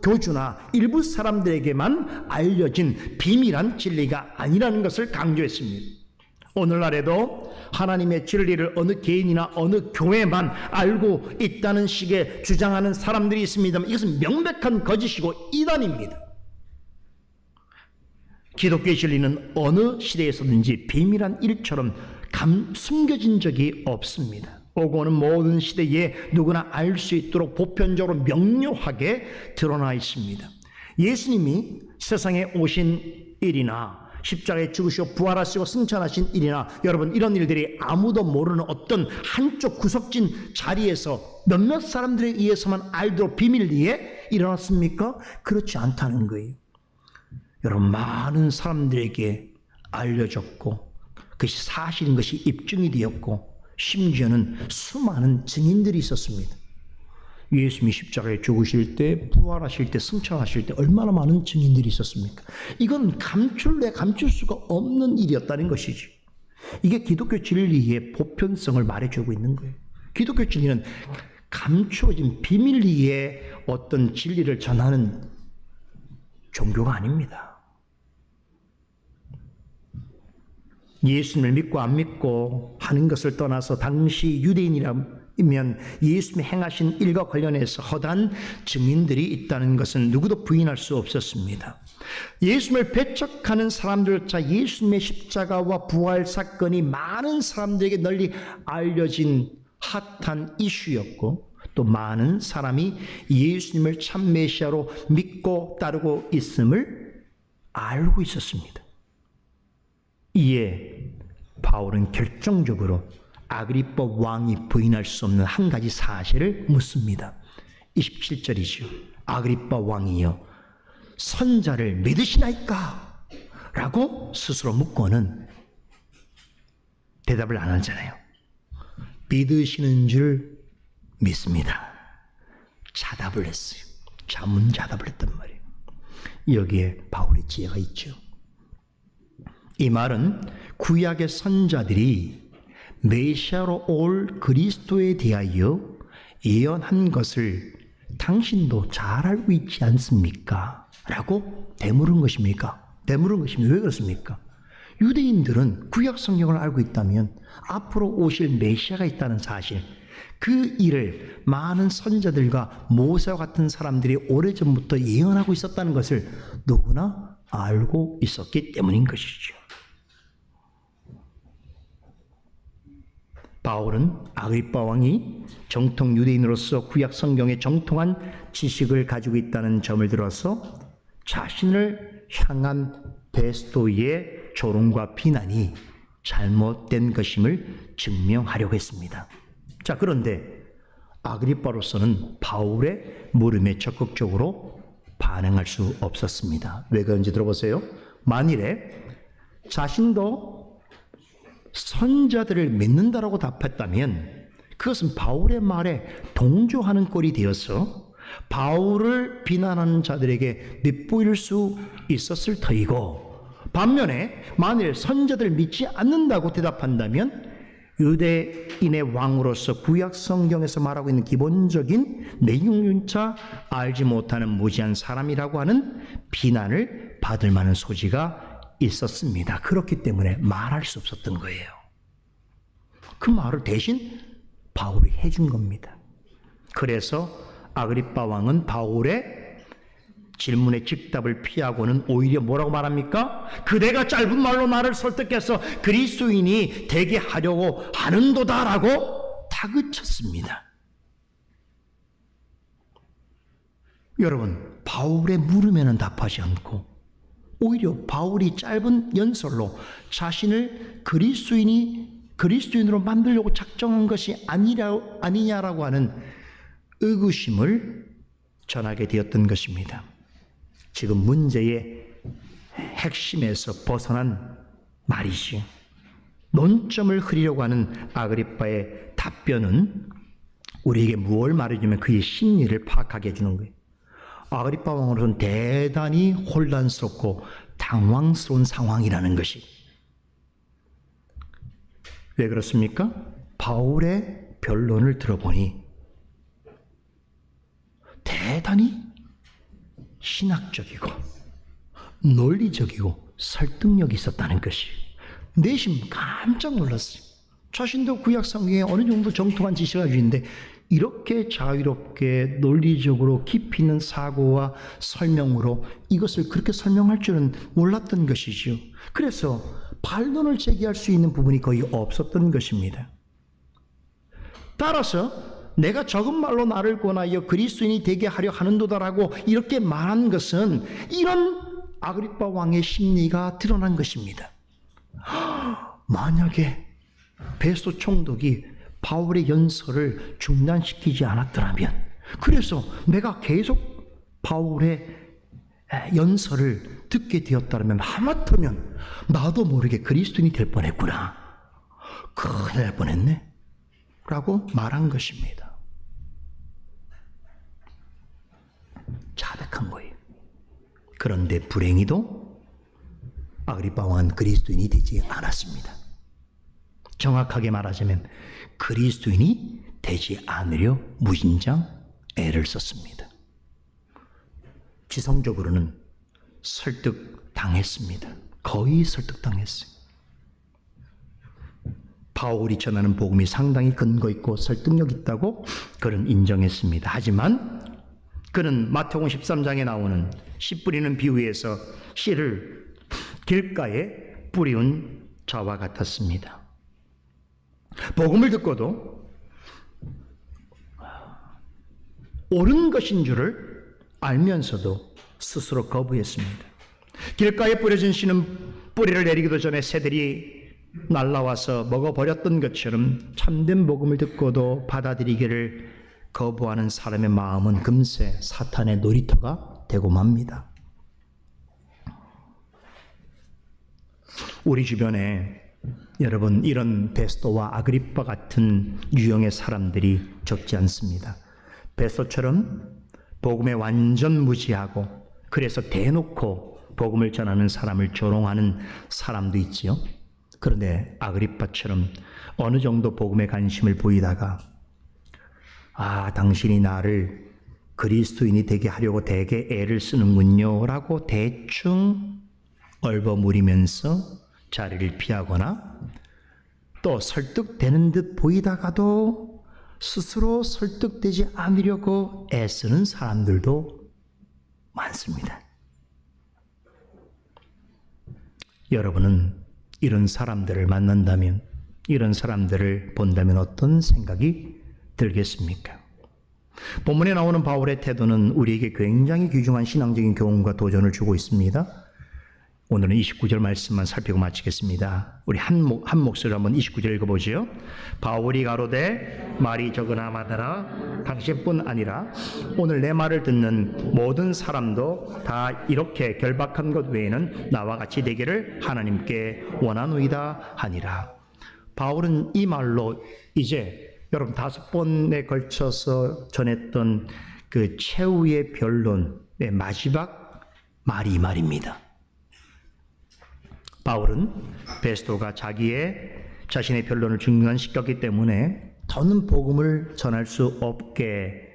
교주나 일부 사람들에게만 알려진 비밀한 진리가 아니라는 것을 강조했습니다. 오늘날에도 하나님의 진리를 어느 개인이나 어느 교회만 알고 있다는 식의 주장하는 사람들이 있습니다만 이것은 명백한 거짓이고 이단입니다. 기독교의 진리는 어느 시대에서든지 비밀한 일처럼 숨겨진 적이 없습니다. 오고 오는 모든 시대에 누구나 알 수 있도록 보편적으로 명료하게 드러나 있습니다. 예수님이 세상에 오신 일이나 십자가에 죽으시고 부활하시고 승천하신 일이나 여러분 이런 일들이 아무도 모르는 어떤 한쪽 구석진 자리에서 몇몇 사람들에 의해서만 알도록 비밀리에 일어났습니까? 그렇지 않다는 거예요. 여러분 많은 사람들에게 알려졌고 그것이 사실인 것이 입증이 되었고 심지어는 수많은 증인들이 있었습니다. 예수님이 십자가에 죽으실 때 부활하실 때 승천하실 때 얼마나 많은 증인들이 있었습니까? 이건 감출 수가 없는 일이었다는 것이죠. 이게 기독교 진리의 보편성을 말해주고 있는 거예요. 기독교 진리는 감추어진 비밀리에 어떤 진리를 전하는 종교가 아닙니다. 예수님을 믿고 안 믿고 하는 것을 떠나서 당시 유대인이라면 예수님이 행하신 일과 관련해서 허다한 증인들이 있다는 것은 누구도 부인할 수 없었습니다. 예수님을 배척하는 사람들조차 예수님의 십자가와 부활 사건이 많은 사람들에게 널리 알려진 핫한 이슈였고 또 많은 사람이 예수님을 참 메시아로 믿고 따르고 있음을 알고 있었습니다. 이에 바울은 결정적으로 아그리빠 왕이 부인할 수 없는 한 가지 사실을 묻습니다. 27절이죠. 아그리빠 왕이여 선자를 믿으시나이까? 라고 스스로 묻고는 대답을 안 하잖아요. 믿으시는 줄 믿습니다. 자답을 했어요. 자문자답을 했단 말이에요. 여기에 바울의 지혜가 있죠. 이 말은 구약의 선자들이 메시아로 올 그리스도에 대하여 예언한 것을 당신도 잘 알고 있지 않습니까? 라고 되물은 것입니까? 되물은 것입니다. 왜 그렇습니까? 유대인들은 구약 성경을 알고 있다면 앞으로 오실 메시아가 있다는 사실, 그 일을 많은 선자들과 모세와 같은 사람들이 오래전부터 예언하고 있었다는 것을 누구나 알고 있었기 때문인 것이죠. 바울은 아그리빠 왕이 정통 유대인으로서 구약 성경의 정통한 지식을 가지고 있다는 점을 들어서 자신을 향한 베스도의 조롱과 비난이 잘못된 것임을 증명하려고 했습니다. 자, 그런데 아그리빠로서는 바울의 물음에 적극적으로 반응할 수 없었습니다. 왜 그런지 들어보세요. 만일에 자신도 선자들을 믿는다라고 답했다면 그것은 바울의 말에 동조하는 꼴이 되어서 바울을 비난하는 자들에게 밉보일 수 있었을 터이고, 반면에 만일 선자들을 믿지 않는다고 대답한다면 유대인의 왕으로서 구약 성경에서 말하고 있는 기본적인 내용조차 알지 못하는 무지한 사람이라고 하는 비난을 받을 만한 소지가 있었습니다. 그렇기 때문에 말할 수 없었던 거예요. 그 말을 대신 바울이 해준 겁니다. 그래서 아그리빠 왕은 바울의 질문의 즉답을 피하고는 오히려 뭐라고 말합니까? 그대가 짧은 말로 나를 설득해서 그리스도인이 되게 하려고 하는도다라고 다그쳤습니다. 여러분, 바울의 물음에는 답하지 않고 오히려 바울이 짧은 연설로 자신을 그리스도인으로 만들려고 작정한 것이 아니냐라고 하는 의구심을 전하게 되었던 것입니다. 지금 문제의 핵심에서 벗어난 말이지요. 논점을 흐리려고 하는 아그리빠의 답변은 우리에게 무엇을 말해주면 그의 심리를 파악하게 해주는 거예요. 아그리빠 왕으로서는 대단히 혼란스럽고 당황스러운 상황이라는 것이. 왜 그렇습니까? 바울의 변론을 들어보니 대단히 신학적이고 논리적이고 설득력이 있었다는 것이 내심 깜짝 놀랐어요. 자신도 구약 성경에 어느 정도 정통한 지식을 가지고 있는데 이렇게 자유롭게 논리적으로 깊이 있는 사고와 설명으로 이것을 그렇게 설명할 줄은 몰랐던 것이지요. 그래서 반론을 제기할 수 있는 부분이 거의 없었던 것입니다. 따라서 내가 적은 말로 나를 권하여 그리스도인이 되게 하려 하는도다라고 이렇게 말한 것은 이런 아그리빠 왕의 심리가 드러난 것입니다. 만약에 베스토 총독이 바울의 연설을 중단시키지 않았더라면, 그래서 내가 계속 바울의 연설을 듣게 되었다면 하마터면 나도 모르게 그리스도인이 될 뻔했구나, 큰일 날 뻔했네 라고 말한 것입니다. 자백한 거예요. 그런데 불행히도 아그리빠 왕은 그리스도인이 되지 않았습니다. 정확하게 말하자면 그리스도인이 되지 않으려 무진장 애를 썼습니다. 지성적으로는 설득당했습니다. 거의 설득당했어요. 바울이 전하는 복음이 상당히 근거 있고 설득력 있다고 그는 인정했습니다. 하지만 그는 마태복음 13장에 나오는 씨 뿌리는 비유에서 씨를 길가에 뿌리운 자와 같았습니다. 복음을 듣고도 옳은 것인 줄을 알면서도 스스로 거부했습니다. 길가에 뿌려진 씨는 뿌리를 내리기도 전에 새들이 날라와서 먹어버렸던 것처럼 참된 복음을 듣고도 받아들이기를 거부하는 사람의 마음은 금세 사탄의 놀이터가 되고 맙니다. 우리 주변에 여러분 이런 베스토와 아그리빠 같은 유형의 사람들이 적지 않습니다. 베스토처럼 복음에 완전 무지하고 그래서 대놓고 복음을 전하는 사람을 조롱하는 사람도 있지요. 그런데 아그리빠처럼 어느 정도 복음에 관심을 보이다가 당신이 나를 그리스도인이 되게 하려고 되게 애를 쓰는군요 라고 대충 얼버무리면서 자리를 피하거나 또 설득되는 듯 보이다가도 스스로 설득되지 않으려고 애쓰는 사람들도 많습니다. 여러분은 이런 사람들을 만난다면, 이런 사람들을 본다면 어떤 생각이 들겠습니까? 본문에 나오는 바울의 태도는 우리에게 굉장히 귀중한 신앙적인 교훈과 도전을 주고 있습니다. 오늘은 29절 말씀만 살피고 마치겠습니다. 우리 한 목소리로 한번 29절 읽어보죠. 바울이 가로되 말이 적으나 마다라 당신뿐 아니라 오늘 내 말을 듣는 모든 사람도 다 이렇게 결박한 것 외에는 나와 같이 되기를 하나님께 원하노이다 하니라. 바울은 이 말로 이제 여러분 5번에 걸쳐서 전했던 그 최후의 변론의 마지막 말이 이 말입니다. 바울은 베스토가 자신의 변론을 중단시켰기 때문에 더는 복음을 전할 수 없게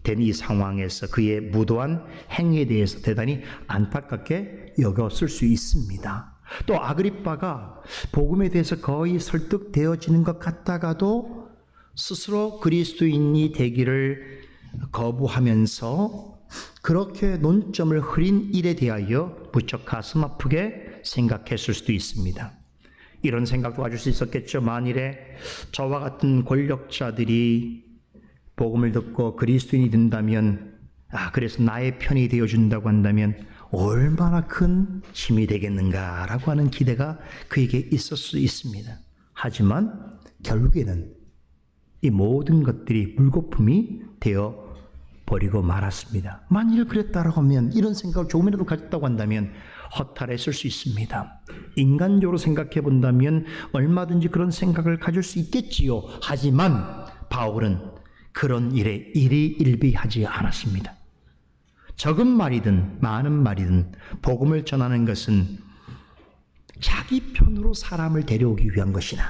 된 이 상황에서 그의 무도한 행위에 대해서 대단히 안타깝게 여겼을 수 있습니다. 또 아그리빠가 복음에 대해서 거의 설득되어지는 것 같다가도 스스로 그리스도인이 되기를 거부하면서 그렇게 논점을 흐린 일에 대하여 무척 가슴 아프게 생각했을 수도 있습니다. 이런 생각도 가질 수 있었겠죠. 만일에 저와 같은 권력자들이 복음을 듣고 그리스도인이 된다면, 그래서 나의 편이 되어준다고 한다면 얼마나 큰 힘이 되겠는가라고 하는 기대가 그에게 있을 수 있습니다. 하지만 결국에는 이 모든 것들이 물거품이 되어 버리고 말았습니다. 만일 그랬다라고 하면, 이런 생각을 조금이라도 가졌다고 한다면 허탈했을 수 있습니다. 인간적으로 생각해 본다면 얼마든지 그런 생각을 가질 수 있겠지요. 하지만 바울은 그런 일에 일희일비하지 않았습니다. 적은 말이든 많은 말이든 복음을 전하는 것은 자기 편으로 사람을 데려오기 위한 것이나,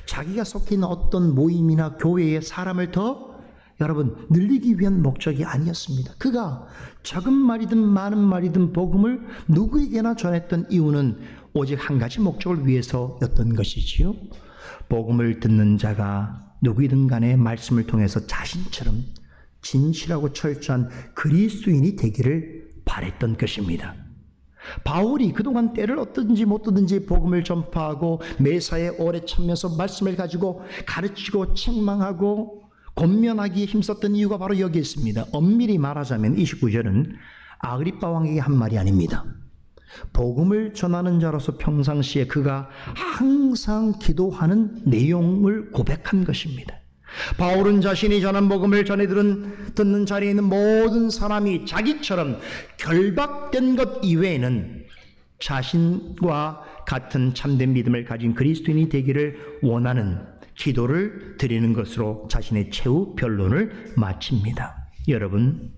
자기가 속해 있는 어떤 모임이나 교회에 사람을 더 여러분 늘리기 위한 목적이 아니었습니다. 그가 적은 말이든 많은 말이든 복음을 누구에게나 전했던 이유는 오직 한 가지 목적을 위해서였던 것이지요. 복음을 듣는 자가 누구이든 간에 말씀을 통해서 자신처럼 진실하고 철저한 그리스도인이 되기를 바랬던 것입니다. 바울이 그동안 때를 얻든지 못 얻든지 복음을 전파하고 매사에 오래 참면서 말씀을 가지고 가르치고 책망하고 권면하기에 힘썼던 이유가 바로 여기에 있습니다. 엄밀히 말하자면 29절은 아그리빠 왕에게 한 말이 아닙니다. 복음을 전하는 자로서 평상시에 그가 항상 기도하는 내용을 고백한 것입니다. 바울은 자신이 전한 복음을 전해 듣는 자리에 있는 모든 사람이 자기처럼 결박된 것 이외에는 자신과 같은 참된 믿음을 가진 그리스도인이 되기를 원하는 기도를 드리는 것으로 자신의 최후 변론을 마칩니다. 여러분,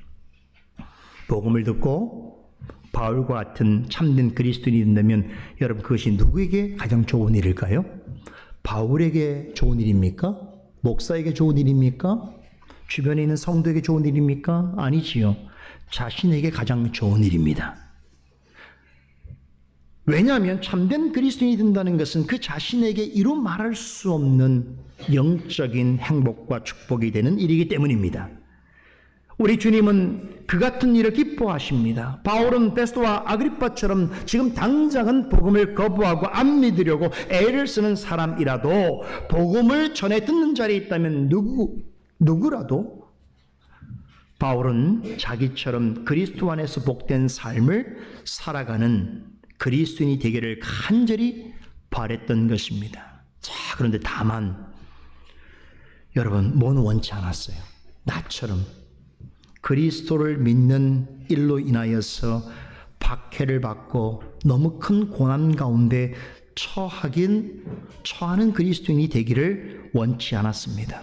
복음을 듣고 바울과 같은 참된 그리스도인이 된다면 여러분, 그것이 누구에게 가장 좋은 일일까요? 바울에게 좋은 일입니까? 목사에게 좋은 일입니까? 주변에 있는 성도에게 좋은 일입니까? 아니지요. 자신에게 가장 좋은 일입니다. 왜냐하면 참된 그리스도인이 된다는 것은 그 자신에게 이루 말할 수 없는 영적인 행복과 축복이 되는 일이기 때문입니다. 우리 주님은 그 같은 일을 기뻐하십니다. 바울은 베스토와 아그리빠처럼 지금 당장은 복음을 거부하고 안 믿으려고 애를 쓰는 사람이라도 복음을 전해 듣는 자리에 있다면 누구라도 바울은 자기처럼 그리스도 안에서 복된 삶을 살아가는 그리스도인이 되기를 간절히 바랬던 것입니다. 자, 그런데 다만 여러분, 뭐는 원치 않았어요. 나처럼 그리스도를 믿는 일로 인하여서 박해를 받고 너무 큰 고난 가운데 처하는 그리스도인이 되기를 원치 않았습니다.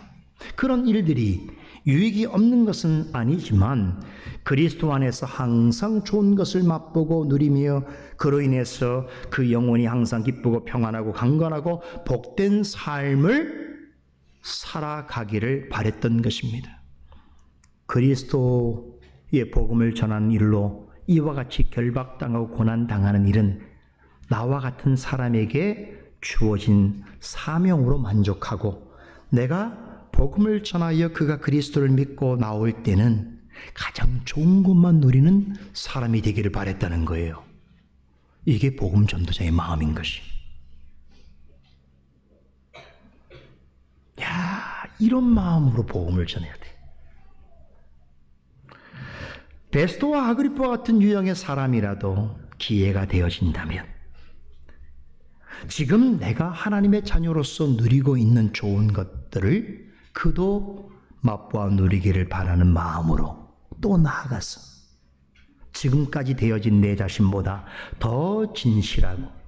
그런 일들이 유익이 없는 것은 아니지만 그리스도 안에서 항상 좋은 것을 맛보고 누리며 그로 인해서 그 영혼이 항상 기쁘고 평안하고 강건하고 복된 삶을 살아가기를 바랬던 것입니다. 그리스도의 복음을 전하는 일로 이와 같이 결박당하고 고난당하는 일은 나와 같은 사람에게 주어진 사명으로 만족하고, 내가 복음을 전하여 그가 그리스도를 믿고 나올 때는 가장 좋은 것만 누리는 사람이 되기를 바랬다는 거예요. 이게 복음 전도자의 마음인 것이. 이런 마음으로 복음을 전해야 돼. 베스토와 아그리빠 같은 유형의 사람이라도 기회가 되어진다면 지금 내가 하나님의 자녀로서 누리고 있는 좋은 것들을 그도 맛보아 누리기를 바라는 마음으로 또 나아가서 지금까지 되어진 내 자신보다 더 진실하고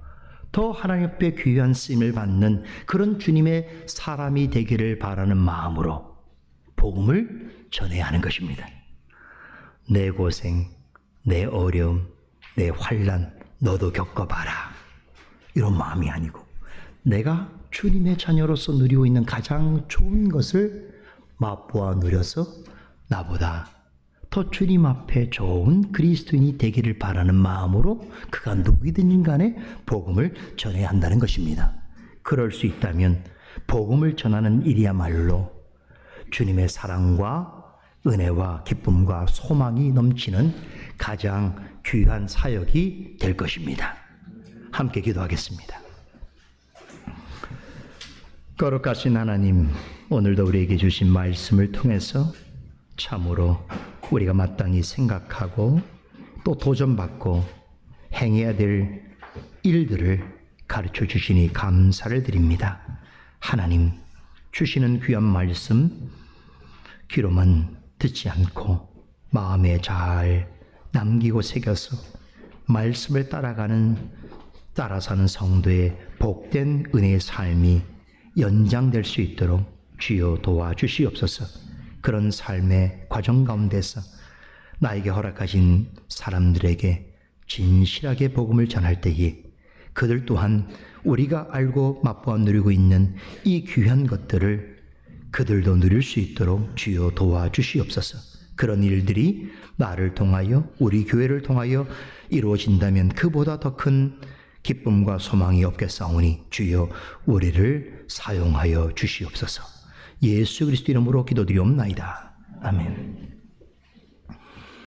더 하나님 앞에 귀한 쓰임을 받는 그런 주님의 사람이 되기를 바라는 마음으로 복음을 전해야 하는 것입니다. 내 고생, 내 어려움, 내 환난 너도 겪어봐라, 이런 마음이 아니고 내가 주님의 자녀로서 누리고 있는 가장 좋은 것을 맛보아 누려서 나보다 더 주님 앞에 좋은 그리스도인이 되기를 바라는 마음으로 그가 누구이든 간에 복음을 전해야 한다는 것입니다. 그럴 수 있다면 복음을 전하는 일이야말로 주님의 사랑과 은혜와 기쁨과 소망이 넘치는 가장 귀한 사역이 될 것입니다. 함께 기도하겠습니다. 거룩하신 하나님, 오늘도 우리에게 주신 말씀을 통해서 참으로 우리가 마땅히 생각하고 또 도전받고 행해야 될 일들을 가르쳐 주시니 감사를 드립니다. 하나님, 주시는 귀한 말씀 귀로만 듣지 않고 마음에 잘 남기고 새겨서 말씀을 따라 사는 성도의 복된 은혜의 삶이 연장될 수 있도록 주여 도와주시옵소서. 그런 삶의 과정 가운데서 나에게 허락하신 사람들에게 진실하게 복음을 전할 때에 그들 또한 우리가 알고 맛보아 누리고 있는 이 귀한 것들을 그들도 누릴 수 있도록 주여 도와주시옵소서. 그런 일들이 나를 통하여 우리 교회를 통하여 이루어진다면 그보다 더 큰 기쁨과 소망이 없겠사오니 주여 우리를 사용하여 주시옵소서. 예수 그리스도 이름으로 기도드리옵나이다. 아멘.